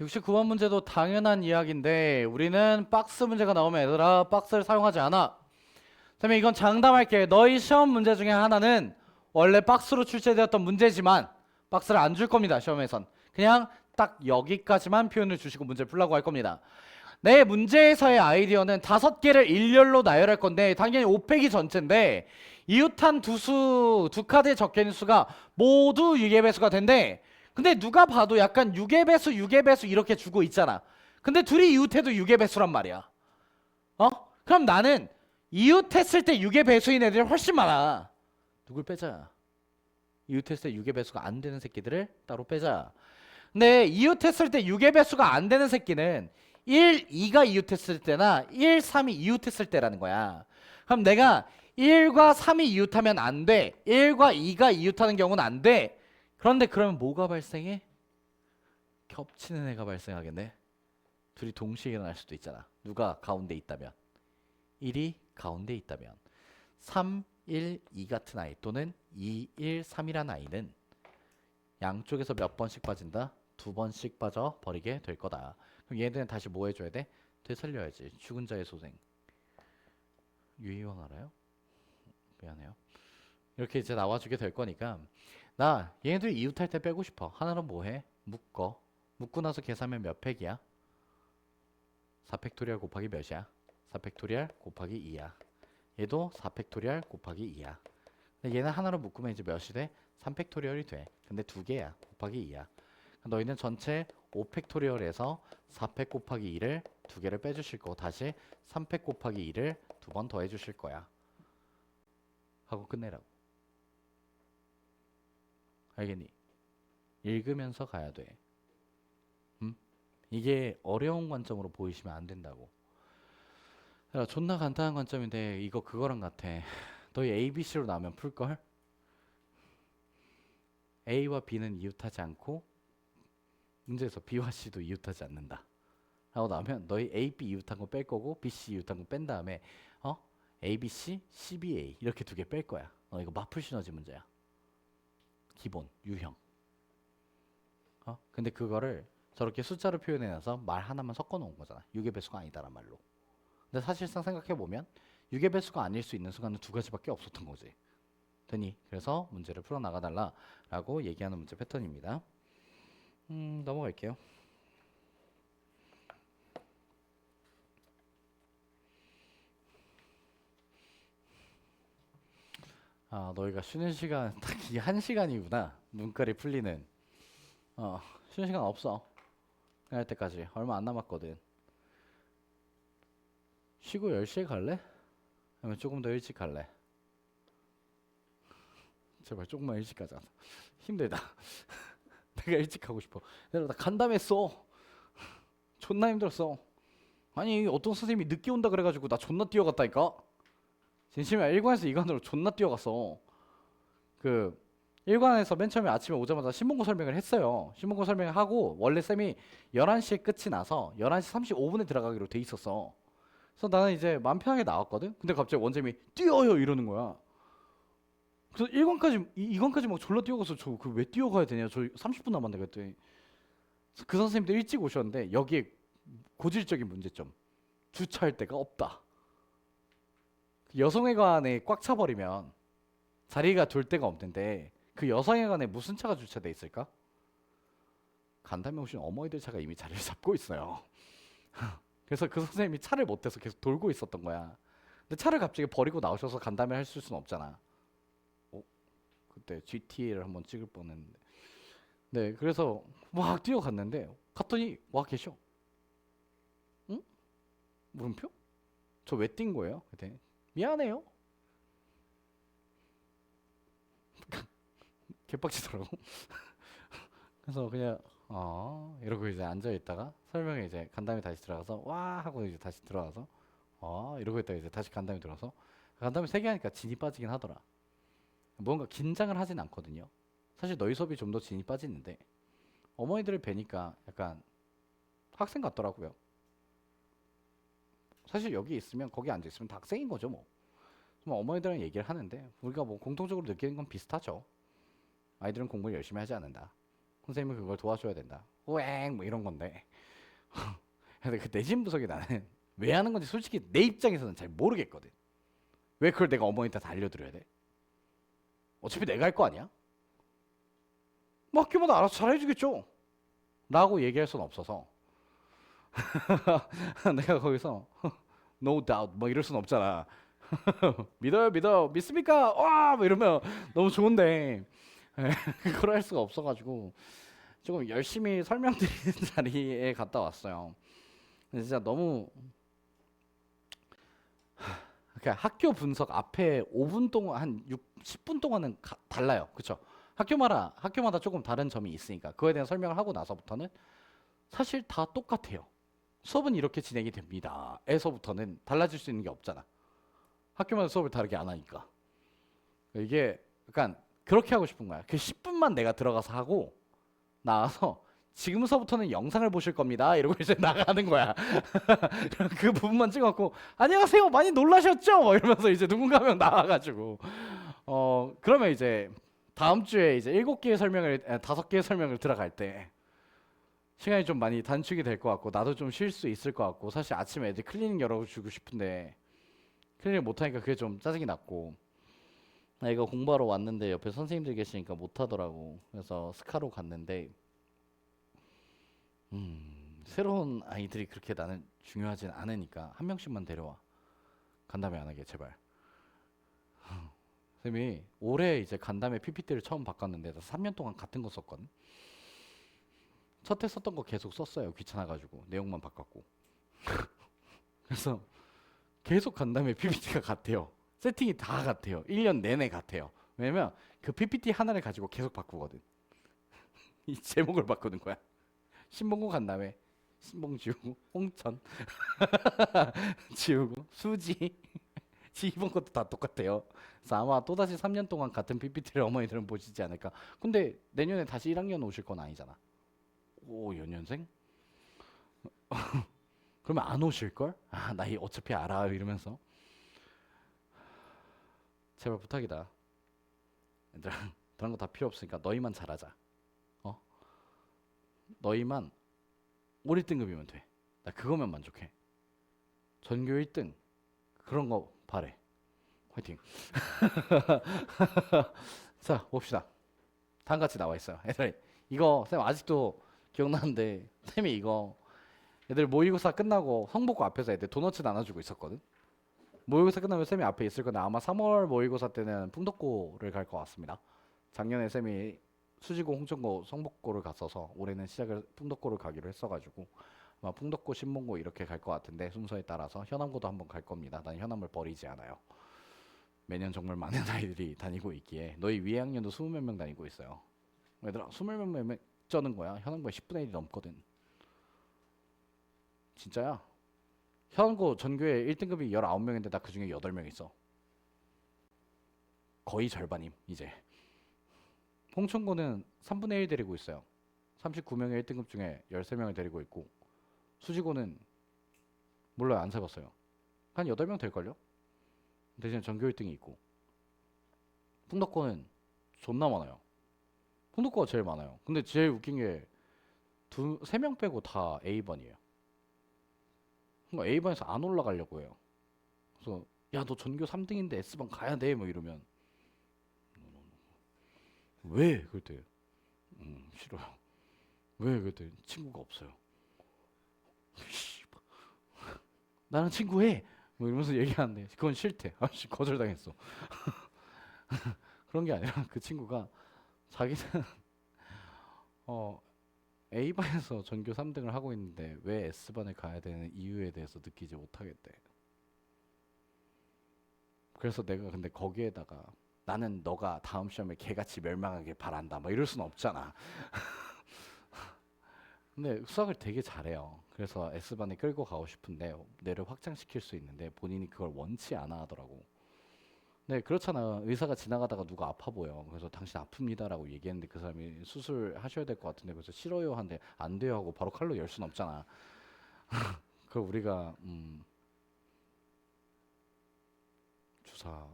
(69번) 문제도 당연한 이야기인데 우리는 박스 문제가 나오면 얘들아 박스를 사용하지 않아. 그다음에 이건 장담할게. 너희 시험 문제 중에 하나는 원래 박스로 출제되었던 문제지만 박스를 안 줄 겁니다. 시험에선. 그냥 딱 여기까지만 표현을 주시고 문제를 풀라고 할 겁니다. 내 문제에서의 아이디어는 5개를 일렬로 나열할 건데 당연히 5빼기 전체인데 이웃한 두 카드에 적혀있는 수가 모두 유기의 배수가 된대. 근데 누가 봐도 약간 6의 배수 6의 배수 이렇게 주고 있잖아. 근데 둘이 이웃해도 6의 배수란 말이야. 어? 그럼 나는 이웃했을 때 6의 배수인 애들이 훨씬 많아. 누굴 빼자. 이웃했을 때 6의 배수가 안 되는 새끼들을 따로 빼자. 근데 이웃했을 때 6의 배수가 안 되는 새끼는 1, 2가 이웃했을 때나 1, 3이 이웃했을 때라는 거야. 그럼 내가 1과 3이 이웃하면 안 돼. 1과 2가 이웃하는 경우는 안 돼. 그런데 그러면 뭐가 발생해? 겹치는 애가 발생하겠네. 둘이 동시에 일어날 수도 있잖아. 누가 가운데 있다면. 1이 가운데 있다면. 3, 1, 2 같은 아이 또는 2, 1, 3이라는 아이는 양쪽에서 몇 번씩 빠진다? 2번씩 빠져버리게 될 거다. 그럼 얘들은 다시 뭐 해줘야 돼? 되살려야지. 죽은 자의 소생. 유희왕 알아요? 미안해요. 이렇게 이제 나와주게 될 거니까 나 얘네들 이웃할 때 빼고 싶어. 하나는 뭐해? 묶어. 묶고 나서 계산하면 몇 팩이야? 4팩토리얼 곱하기 몇이야? 4팩토리얼 곱하기 2야. 얘도 4팩토리얼 곱하기 2야. 근데 얘는 하나로 묶으면 이제 몇이 돼? 3팩토리얼이 돼. 근데 두 개야. 곱하기 2야. 너희는 전체 5팩토리얼에서 4팩 곱하기 2를 두 개를 빼주실 거고 다시 3팩 곱하기 2를 두 번 더해 주실 거야. 하고 끝내라고. 알겠니? 읽으면서 가야 돼. 이게 어려운 관점으로 보이시면 안 된다고. 야, 존나 간단한 관점인데 이거 그거랑 같아. 너희 A, B, C로 나오면 풀걸? A와 B는 이웃하지 않고 문제에서 B와 C도 이웃하지 않는다. 하고 나면 너희 A, B 이웃한 거 뺄 거고 B, C 이웃한 거 뺀 다음에 A, B, C, C, B, A 이렇게 두 개 뺄 거야. 이거 마풀 시너지 문제야. 기본, 유형. 근데 그거를 저렇게 숫자로 표현해놔서 말 하나만 섞어 놓은 거잖아. 6의 배수가 아니다란 말로. 근데 사실상 생각해보면 6의 배수가 아닐 수 있는 순간은 두 가지밖에 없었던 거지. 되니? 그래서 문제를 풀어나가달라라고 얘기하는 문제 패턴입니다. 넘어갈게요. 아, 너희가 쉬는 시간 딱 이 1시간이구나. 눈깔이 풀리는. 쉬는 시간 없어. 할 때까지 얼마 안 남았거든. 쉬고 10시에 갈래? 아니면 조금 더 일찍 갈래? 제발 조금만 일찍 가자. 힘들다. 내가 일찍 가고 싶어. 나 간담했어. 존나 힘들었어. 아니 어떤 선생님이 늦게 온다 그래가지고 나 존나 뛰어갔다니까. 진심이야. 1관에서 2관으로 존나 뛰어갔어. 그 1관에서 맨 처음에 아침에 오자마자 신문고 설명을 했어요. 신문고 설명을 하고 원래 쌤이 11시에 끝이 나서 11시 35분에 들어가기로 돼 있었어. 그래서 나는 이제 마음 편하게 나왔거든. 근데 갑자기 원장님이 뛰어요 이러는 거야. 그래서 1관까지 2관까지 막 졸라 뛰어가서 저 그 왜 뛰어가야 되냐. 저 30분 남았는데 그랬더니 그 선생님도 일찍 오셨는데 여기에 고질적인 문제점. 주차할 데가 없다. 여성회관에 꽉 차버리면 자리가 돌 데가 없는데 그 여성회관에 무슨 차가 주차돼 있을까? 간담회 오신 어머니들 차가 이미 자리를 잡고 있어요. 그래서 그 선생님이 차를 못 대서 계속 돌고 있었던 거야. 근데 차를 갑자기 버리고 나오셔서 간담회 할 수는 없잖아. 그때 GTA를 한번 찍을 뻔했는데. 네, 그래서 막 뛰어갔는데 갔더니 와 계셔. 응? 물음표? 저 왜 뛴 거예요? 그랬더니 미안해요. 개빡치더라고. 그래서 그냥 이러고 이제 앉아 있다가 설명에 이제 간담회 다시 들어가서 와 하고 이제 다시 들어와서 이러고 있다가 이제 다시 간담회 들어서 간담회 3개 하니까 진이 빠지긴 하더라. 뭔가 긴장을 하진 않거든요. 사실 너희 수업이 좀 더 진이 빠지는데 어머니들을 뵈니까 약간 학생 같더라고요. 사실 여기 있으면 거기 앉아 있으면 다 학생인 거죠 뭐. 어머니들이랑 얘기를 하는데 우리가 뭐 공통적으로 느끼는 건 비슷하죠. 아이들은 공부를 열심히 하지 않는다. 선생님은 그걸 도와줘야 된다. 오앵 뭐 이런 건데. 근데 그 내신 부석이 나는 왜 하는 건지 솔직히 내 입장에서는 잘 모르겠거든. 왜 그걸 내가 어머니한테 다 알려드려야 돼? 어차피 내가 할 거 아니야? 뭐 학교마다 알아서 잘 해주겠죠. 라고 얘기할 수는 없어서 내가 거기서 no doubt 뭐 이럴 수는 없잖아. 믿어요 믿습니까? 와! 뭐 이러면 너무 좋은데 그걸 할 수가 없어가지고 조금 열심히 설명드리는 자리에 갔다 왔어요. 근데 진짜 너무 그러니까 학교 분석 앞에 5분 동안 한 10분 동안은 달라요. 그쵸? 학교마다 조금 다른 점이 있으니까 그거에 대한 설명을 하고 나서부터는 사실 다 똑같아요. 수업은 이렇게 진행이 됩니다. 에서부터는 달라질 수 있는 게 없잖아. 학교마다 수업을 다르게 안 하니까. 이게 약간 그렇게 하고 싶은 거야. 그 10분만 내가 들어가서 하고 나와서 지금서부터는 영상을 보실 겁니다. 이러고 이제 나가는 거야. 그 부분만 찍었고 안녕하세요. 많이 놀라셨죠? 뭐 이러면서 이제 누군가 한 명 나와가지고 그러면 이제 다음 주에 이제 5개의 설명을 들어갈 때 시간이 좀 많이 단축이 될 것 같고 나도 좀 쉴 수 있을 것 같고 사실 아침에 애들 클리닝 열어주고 싶은데 클리닝 못하니까 그게 좀 짜증이 났고 나 이거 공부하러 왔는데 옆에 선생님들 계시니까 못하더라고. 그래서 스카로 갔는데 새로운 아이들이 그렇게 나는 중요하진 않으니까 한 명씩만 데려와. 간담회 안 하게 제발. 쌤이 올해 이제 간담회 PPT를 처음 바꿨는데 나 3년 동안 같은 거 썼거든. 첫 해 썼던 거 계속 썼어요. 귀찮아가지고 내용만 바꿨고. 그래서 계속 간담회 PPT가 같아요. 세팅이 다 같아요. 1년 내내 같아요. 왜냐면 그 PPT 하나를 가지고 계속 바꾸거든. 이 제목을 바꾸는 거야. 신봉고 간담회. 신봉 지우고 홍천 지우고 수지 이번 것도 다 똑같아요. 그래서 아마 또다시 3년 동안 같은 PPT를 어머니들은 보시지 않을까. 근데 내년에 다시 1학년 오실 건 아니잖아. 오, 연년생? 그러면 안 오실걸? 아, 나 어차피 알아 이러면서 제발 부탁이다. 얘들아 그런 거 다 필요 없으니까 너희만 잘하자. 어? 너희만 올 1등급이면 돼. 나 그거면 만족해. 전교 1등 그런 거 바래. 화이팅. 자 봅시다. 다음 같이 나와 있어요. 애들 이거 쌤 아직도 기억나는데 쌤이 이거 애들 모의고사 끝나고 성복고 앞에서 애들 도너츠 나눠주고 있었거든. 모의고사 끝나면 쌤이 앞에 있을 건데 아마 3월 모의고사 때는 풍덕고를 갈 것 같습니다. 작년에 쌤이 수지고, 홍천고, 성복고를 갔어서 올해는 시작을 풍덕고를 가기로 했어가지고 아마 풍덕고, 신문고 이렇게 갈 것 같은데 순서에 따라서 현암고도 한번 갈 겁니다. 난 현암을 버리지 않아요. 매년 정말 많은 아이들이 다니고 있기에 너희 위 학년도 20몇 명 다니고 있어요. 얘들아 20몇 명 쩌는 거야. 현암고에 10분의 1이 넘거든. 진짜야. 현암고 전교에 1등급이 19명인데 나 그중에 8명 있어. 거의 절반임 이제. 홍천고는 3분의 1 데리고 있어요. 39명의 1등급 중에 13명을 데리고 있고 수지고는 몰라요. 안 세봤어요. 한 8명 될걸요? 대신 전교 1등이 있고 풍덕고는 존나 많아요. 풍덕고가 제일 많아요. 근데 제일 웃긴 게 3명 빼고 다 A반이에요. 그러니까 A반에서 안 올라가려고 해요. 그래서 야 너 전교 3등인데 S반 가야 돼 뭐 이러면 왜? 그랬대. 싫어요. 왜? 그랬대. 친구가 없어요. 나랑 친구해. 뭐 이러면서 얘기하는데 그건 싫대. 아씨 거절당했어. 그런 게 아니라 그 친구가 자기는 어 A반에서 전교 3등을 하고 있는데 왜 S반에 가야 되는 이유에 대해서 느끼지 못하겠대. 그래서 내가 근데 거기에다가 나는 너가 다음 시험에 개같이 멸망하길 바란다. 뭐 이럴 순 없잖아. 근데 수학을 되게 잘해요. 그래서 S반에 끌고 가고 싶은데 뇌를 확장시킬 수 있는데 본인이 그걸 원치 않아 하더라고. 네, 그렇잖아. 의사가 지나가다가 누가 아파 보여. 그래서 당신 아픕니다라고 얘기했는데 그 사람이 수술하셔야 될 것 같은데 그래서 싫어요 한데 안 돼요 하고 바로 칼로 열 순 없잖아. 그 우리가 주사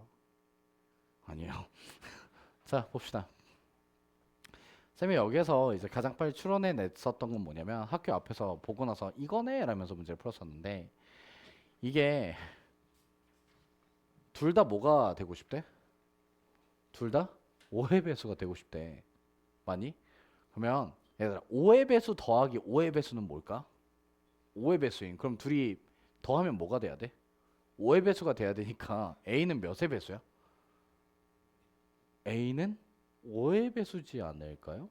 아니에요. 자, 봅시다. 쌤이 여기에서 이제 가장 빨리 추론해 냈었던 건 뭐냐면 학교 앞에서 보고 나서 이거네 라면서 문제를 풀었었는데 이게 둘 다 뭐가 되고 싶대? 둘 다 5의 배수가 되고 싶대. 맞니? 그러면 얘들아 5의 배수 더하기 5의 배수는 뭘까? 5의 배수인. 그럼 둘이 더하면 뭐가 돼야 돼? 5의 배수가 돼야 되니까 A는 몇의 배수야? A는 5의 배수지 않을까요?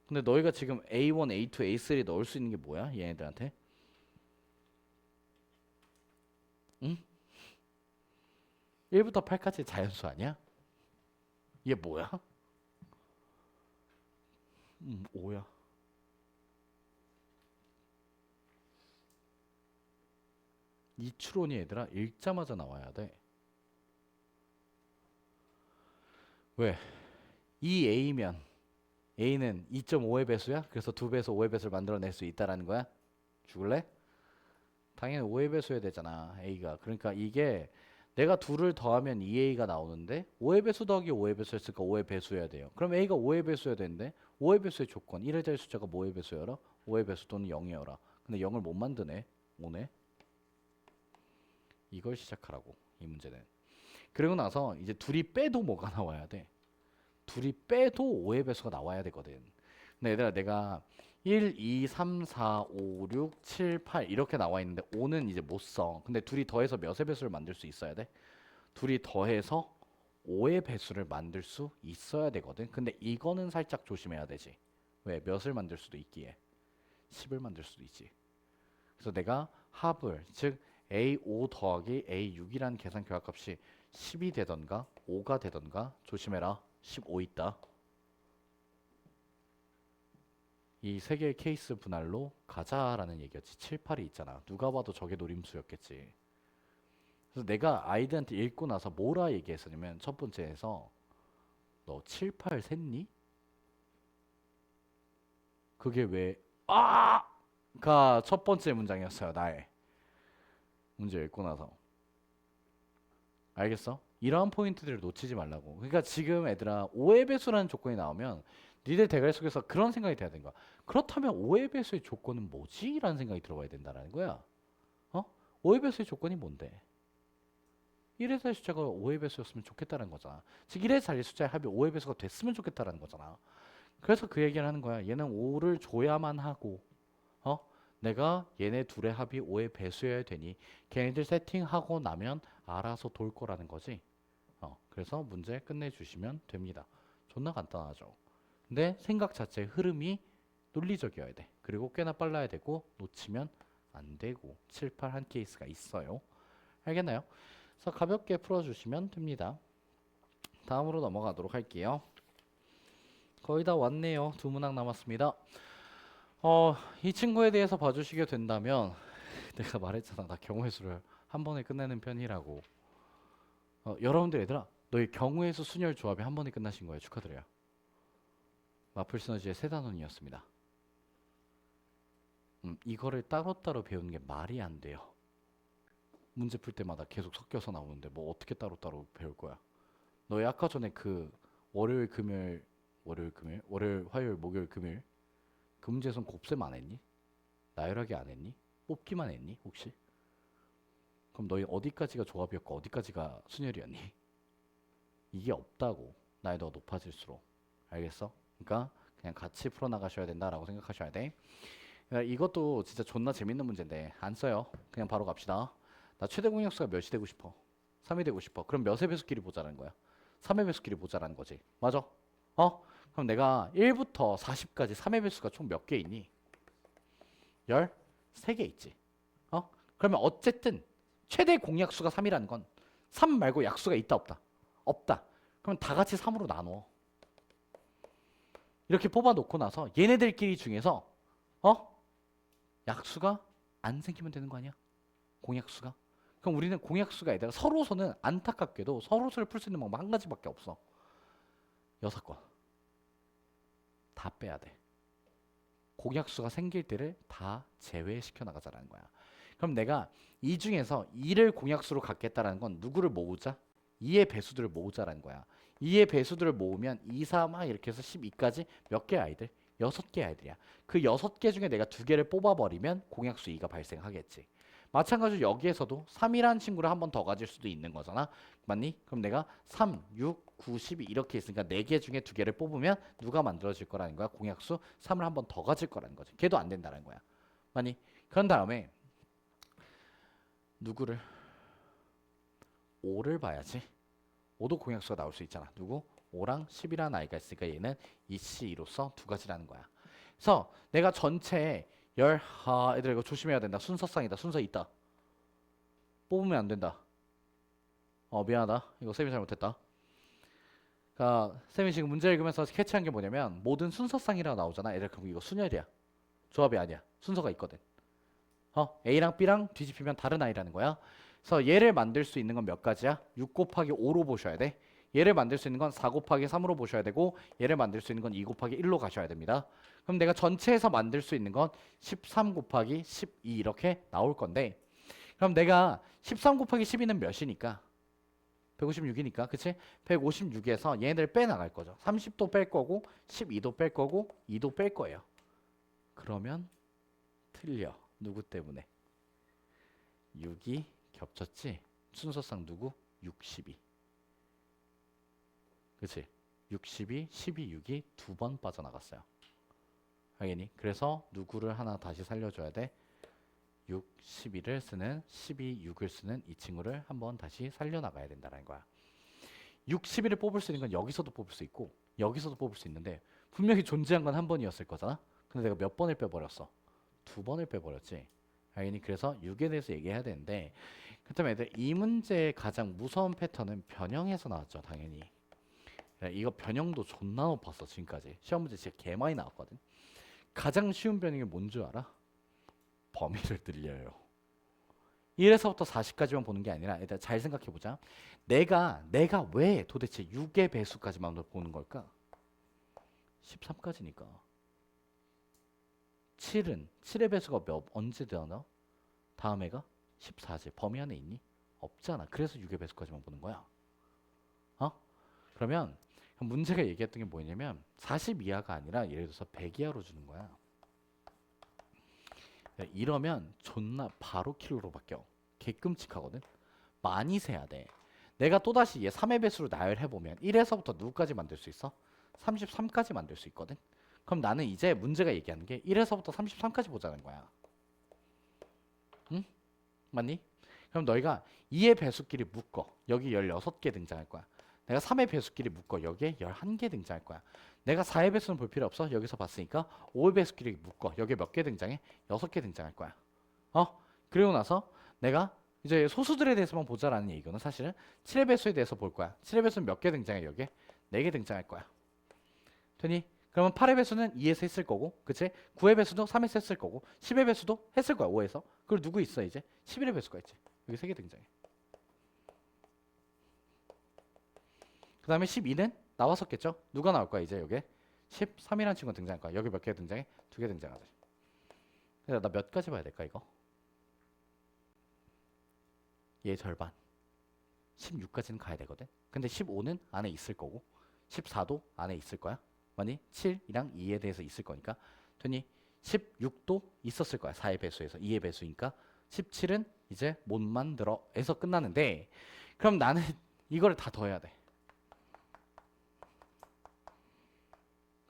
근데 너희가 지금 A1, A2, A3 넣을 수 있는 게 뭐야? 얘네들한테? 응? 1부터 8까지 자연수 아니야? 얘 뭐야? 5야. 이 추론이 얘들아 읽자마자 나와야 돼. 왜? 이 A면 A는 2.5의 배수야? 그래서 2배에서 5의 배수를 만들어낼 수 있다라는 거야? 죽을래? 당연히 5의 배수여야 되잖아 A가. 그러니까 이게 내가 둘을 더하면 2A가 나오는데 5의 배수 더하기 5의 배수였으니까 5의 배수여야 돼요. 그럼 A가 5의 배수여야 되는데 5의 배수의 조건 1의 자리 숫자가 뭐의 배수여라? 5의 배수 또는 0이어라. 근데 0을 못 만드네. 5네. 이걸 시작하라고 이 문제는. 그리고 나서 이제 둘이 빼도 뭐가 나와야 돼? 둘이 빼도 5의 배수가 나와야 되거든. 근데 얘들아 내가 1, 2, 3, 4, 5, 6, 7, 8 이렇게 나와 있는데 5는 이제 못 써. 근데 둘이 더해서 몇의 배수를 만들 수 있어야 돼? 둘이 더해서 5의 배수를 만들 수 있어야 되거든. 근데 이거는 살짝 조심해야 되지. 왜? 몇을 만들 수도 있기에 10을 만들 수도 있지. 그래서 내가 합을 즉 A5 더하기 A6이라는 계산 결합값이 10이 되던가 5가 되던가 조심해라. 15 있다. 이 세 개의 케이스 분할로 가자라는 얘기였지. 7, 8이 있잖아. 누가 봐도 저게 노림수였겠지. 그래서 내가 아이들한테 읽고 나서 뭐라 얘기했었냐면 첫 번째에서 너 7, 8 샜니? 그게 왜 아! 가 첫 번째 문장이었어요. 나의 문제 읽고 나서. 알겠어? 이러한 포인트들을 놓치지 말라고. 그러니까 지금 애들아 5의 배수라는 조건이 나오면 니들 대가리 속에서 그런 생각이 돼야 되는 거야. 그렇다면 5의 배수의 조건은 뭐지? 라는 생각이 들어봐야 된다는 거야. 어? 5의 배수의 조건이 뭔데? 1의 자리 숫자가 5의 배수였으면 좋겠다는 거잖아. 즉 1의 자리 숫자의 합이 5의 배수가 됐으면 좋겠다는 거잖아. 그래서 그 얘기를 하는 거야. 얘는 5를 줘야만 하고 어? 내가 얘네 둘의 합이 5의 배수여야 되니 걔네들 세팅하고 나면 알아서 돌 거라는 거지. 그래서 문제 끝내주시면 됩니다. 존나 간단하죠. 근데 생각 자체의 흐름이 논리적이어야 돼. 그리고 꽤나 빨라야 되고 놓치면 안 되고 7, 8 한 케이스가 있어요. 알겠나요? 그래서 가볍게 풀어주시면 됩니다. 다음으로 넘어가도록 할게요. 거의 다 왔네요. 두 문항 남았습니다. 이 친구에 대해서 봐주시게 된다면 내가 말했잖아. 나 경우의 수를 한 번에 끝내는 편이라고. 여러분들 얘들아 너희 경우의 수 순열 조합이 한 번에 끝나신 거예요. 축하드려요. 마플 시너지의 세 단원이었습니다. 이거를 따로따로 배우는 게 말이 안 돼요. 문제 풀 때마다 계속 섞여서 나오는데 뭐 어떻게 따로따로 배울 거야? 너희 아까 전에 그 월요일 금요일 월요일 화요일 목요일 금요일 그 문제에선 곱셈 안 했니? 나열하기 안 했니? 뽑기만 했니 혹시? 그럼 너희 어디까지가 조합이었고 어디까지가 순열이었니? 이게 없다고. 난이도가 높아질수록. 알겠어? 그러니까 그냥 같이 풀어나가셔야 된다라고 생각하셔야 돼. 그러니까 이것도 진짜 존나 재밌는 문제인데 안 써요. 그냥 바로 갑시다. 나 최대 공약수가 몇이 되고 싶어? 3이 되고 싶어. 그럼 몇의 배수끼리 보자는 거야? 3의 배수끼리 보자라는 거지. 맞아? 그럼 내가 1부터 40까지 3의 배수가 총 몇 개 있니? 13개 있지. 그러면 어쨌든 최대 공약수가 3이라는 건 3 말고 약수가 있다 없다? 없다. 그럼 다 같이 3으로 나눠. 이렇게 뽑아놓고 나서 얘네들끼리 중에서 약수가 안 생기면 되는 거 아니야? 공약수가. 그럼 우리는 공약수가 아니라 서로서는 안타깝게도 서로서를 풀 수 있는 방법 한 가지밖에 없어. 6건. 다 빼야 돼. 공약수가 생길 때를 다 제외시켜 나가자라는 거야. 그럼 내가 이 중에서 2를 공약수로 갖겠다라는 건 누구를 모으자? 2의 배수들을 모으자라는 거야. 2의 배수들을 모으면 2, 4, 막 이렇게 해서 12까지 몇 개 아이들? 6개 아이들이야. 그 6개 중에 내가 2개를 뽑아버리면 공약수 2가 발생하겠지. 마찬가지로 여기에서도 3이라는 친구를 한 번 더 가질 수도 있는 거잖아. 맞니? 그럼 내가 3, 6, 9, 12 이렇게 있으니까 4개 중에 2개를 뽑으면 누가 만들어질 거라는 거야? 공약수 3을 한 번 더 가질 거라는 거지. 걔도 안 된다는 거야. 맞니? 그런 다음에 누구를? 5를 봐야지. 5도 공약수가 나올 수 있잖아. 누구? 5랑 10이라는 아이가 있으니까 얘는 2C2로서 두 가지라는 거야. 그래서 내가 전체에 얘들아 이거 조심해야 된다. 순서상이다. 순서 있다. 뽑으면 안 된다. 미안하다. 이거 쌤이 잘못했다. 그러니까 쌤이 지금 문제 읽으면서 캐치한 게 뭐냐면 모든 순서상이라고 나오잖아. 얘들아 그럼 이거 순열이야. 조합이 아니야. 순서가 있거든. A랑 B랑 뒤집히면 다른 I라는 거야. 그래서 얘를 만들 수 있는 건 몇 가지야? 6 곱하기 5로 보셔야 돼. 얘를 만들 수 있는 건 4 곱하기 3으로 보셔야 되고 얘를 만들 수 있는 건 2 곱하기 1로 가셔야 됩니다. 그럼 내가 전체에서 만들 수 있는 건 13 곱하기 12 이렇게 나올 건데 그럼 내가 13 곱하기 12는 몇이니까? 156이니까 그치? 156에서 얘네들 빼나갈 거죠. 30도 뺄 거고 12도 뺄 거고 2도 뺄 거예요. 그러면 틀려. 누구 때문에? 6이 겹쳤지? 순서상 누구? 6, 12. 그치? 6, 12, 12, 6이 두 번 빠져나갔어요. 알겠니? 그래서 누구를 하나 다시 살려줘야 돼? 6, 12를 쓰는 12, 6을 쓰는 이 친구를 한번 다시 살려나가야 된다는 거야. 6, 12를 뽑을 수 있는 건 여기서도 뽑을 수 있고 여기서도 뽑을 수 있는데 분명히 존재한 건 한 번이었을 거잖아? 근데 내가 몇 번을 빼버렸어? 두 번을 빼버렸지. 알겠니? 그래서 6에 대해서 얘기해야 되는데 그렇다면 애들 이 문제의 가장 무서운 패턴은 변형에서 나왔죠. 당연히. 야, 이거 변형도 존나 높았어 지금까지. 시험 문제 진짜 개 많이 나왔거든. 가장 쉬운 변형이 뭔 줄 알아? 범위를 늘려요. 1에서부터 40까지만 보는 게 아니라 일단 잘 생각해보자. 내가 왜 도대체 6의 배수까지만 보는 걸까? 13까지니까. 7의 배수가 언제 되나? 다음 해가 14지. 범위 안에 있니? 없잖아. 그래서 6의 배수까지만 보는 거야. 그러면 문제가 얘기했던 게 뭐냐면 40 이하가 아니라 예를 들어서 100 이하로 주는 거야. 이러면 존나 바로 킬로로 바뀌어. 개 끔찍하거든. 많이 세야 돼. 내가 또다시 얘 3의 배수로 나열해보면 1에서부터 누구까지 만들 수 있어? 33까지 만들 수 있거든. 그럼 나는 이제 문제가 얘기하는 게 1에서부터 33까지 보자는 거야. 응? 맞니? 그럼 너희가 2의 배수끼리 묶어. 여기 16개 등장할 거야. 내가 3의 배수끼리 묶어. 여기에 11개 등장할 거야. 내가 4의 배수는 볼 필요 없어. 여기서 봤으니까 5의 배수끼리 묶어. 여기에 몇 개 등장해? 6개 등장할 거야. 그리고 나서 내가 이제 소수들에 대해서만 보자라는 얘기거든. 사실은 7의 배수에 대해서 볼 거야. 7의 배수는 몇 개 등장해? 여기에 4개 등장할 거야. 되니? 그러면 8의 배수는 2에서 했을 거고, 그치? 9의 배수도 3에서 했을 거고, 10의 배수도 했을 거야, 5에서. 그리고 누구 있어, 이제? 11의 배수가 있지. 여기 3개 등장해. 그 다음에 12는 나왔었겠죠? 누가 나올 거야, 이제 여기에? 13이라는 친구가 등장할 거야. 여기 몇 개 등장해? 2개 등장하지. 그래서 나 몇 가지 봐야 될까, 이거? 얘 절반. 16까지는 가야 되거든? 근데 15는 안에 있을 거고, 14도 안에 있을 거야. 맞니? 7이랑 2에 대해서 있을 거니까. 되니? 16도 있었을 거야. 4의 배수에서 2의 배수니까. 17은 이제 못 만들어에서 끝나는데, 그럼 나는 이거를 다 더해야 돼.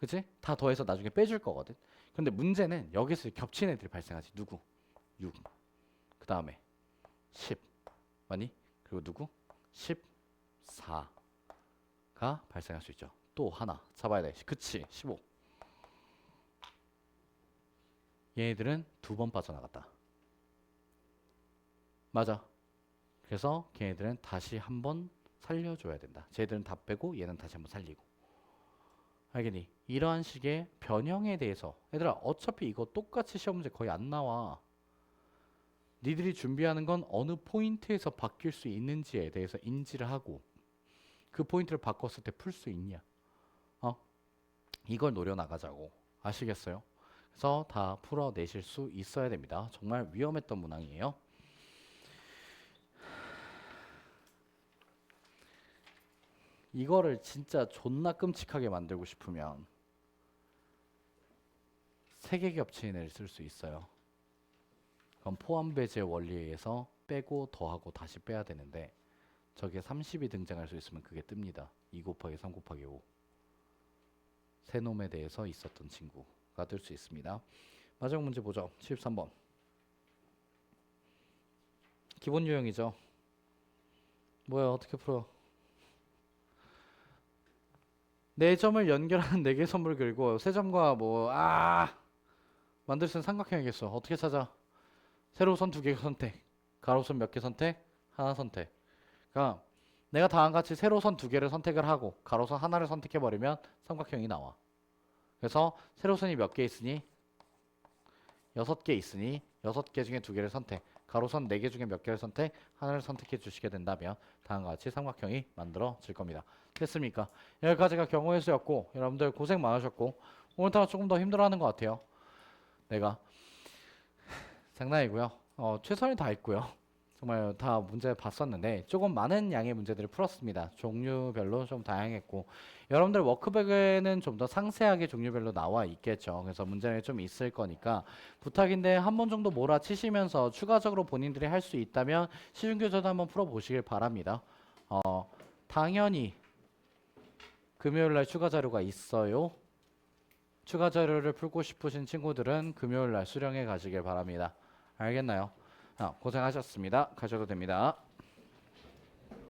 그치? 다 더해서 나중에 빼줄 거거든. 근데 문제는 여기서 겹친 애들이 발생하지. 누구? 6. 그 다음에 10. 맞니? 그리고 누구? 14가 발생할 수 있죠. 또 하나 잡아야 돼. 그치? 15. 얘네들은 두 번 빠져나갔다. 맞아. 그래서 걔네들은 다시 한 번 살려줘야 된다. 쟤들은 다 빼고 얘는 다시 한 번 살리고. 알겠니? 이러한 식의 변형에 대해서 얘들아 어차피 이거 똑같이 시험 문제 거의 안 나와. 니들이 준비하는 건 어느 포인트에서 바뀔 수 있는지에 대해서 인지를 하고 그 포인트를 바꿨을 때 풀 수 있냐. 이걸 노려나가자고. 아시겠어요? 그래서 다 풀어내실 수 있어야 됩니다. 정말 위험했던 문항이에요. 이거를 진짜 존나 끔찍하게 만들고 싶으면 세 개 겹치는 애를 쓸 수 있어요. 그럼 포함배제 원리에 의해서 빼고 더하고 다시 빼야 되는데 저게 30이 등장할 수 있으면 그게 뜹니다. 2 곱하기 3 곱하기 5. 세놈에 대해서 있었던 친구가 뜰 수 있습니다. 마지막 문제 보죠. 73번. 기본 유형이죠. 뭐야 어떻게 풀어? 네 점을 연결하는 네 개 선물 그리고 세 점과 뭐 만들 수 있는 삼각형이겠어. 어떻게 찾아? 세로선 두 개 선택, 가로선 몇 개 선택, 하나 선택. 그러니까 내가 다음과 같이 세로선 두 개를 선택을 하고 가로선 하나를 선택해 버리면 삼각형이 나와. 그래서 세로선이 몇 개 있으니 6개 있으니 6개 중에 두 개를 선택. 가로선 4개 중에 몇 개를 선택, 하나를 선택해 주시게 된다면 다음과 같이 삼각형이 만들어질 겁니다. 됐습니까? 여기까지가 경우의 수였고 여러분들 고생 많으셨고 오늘따라 조금 더 힘들어하는 것 같아요. 내가 장난이고요. 최선을 다했고요. 정말 다 문제 봤었는데 조금 많은 양의 문제들을 풀었습니다. 종류별로 좀 다양했고 여러분들 워크북에는 좀 더 상세하게 종류별로 나와 있겠죠. 그래서 문제는 좀 있을 거니까 부탁인데 한 번 정도 몰아치시면서 추가적으로 본인들이 할 수 있다면 시중교재도 한번 풀어보시길 바랍니다. 당연히 금요일날 추가 자료가 있어요. 추가 자료를 풀고 싶으신 친구들은 금요일날 수령해 가시길 바랍니다. 알겠나요? 고생하셨습니다. 가셔도 됩니다.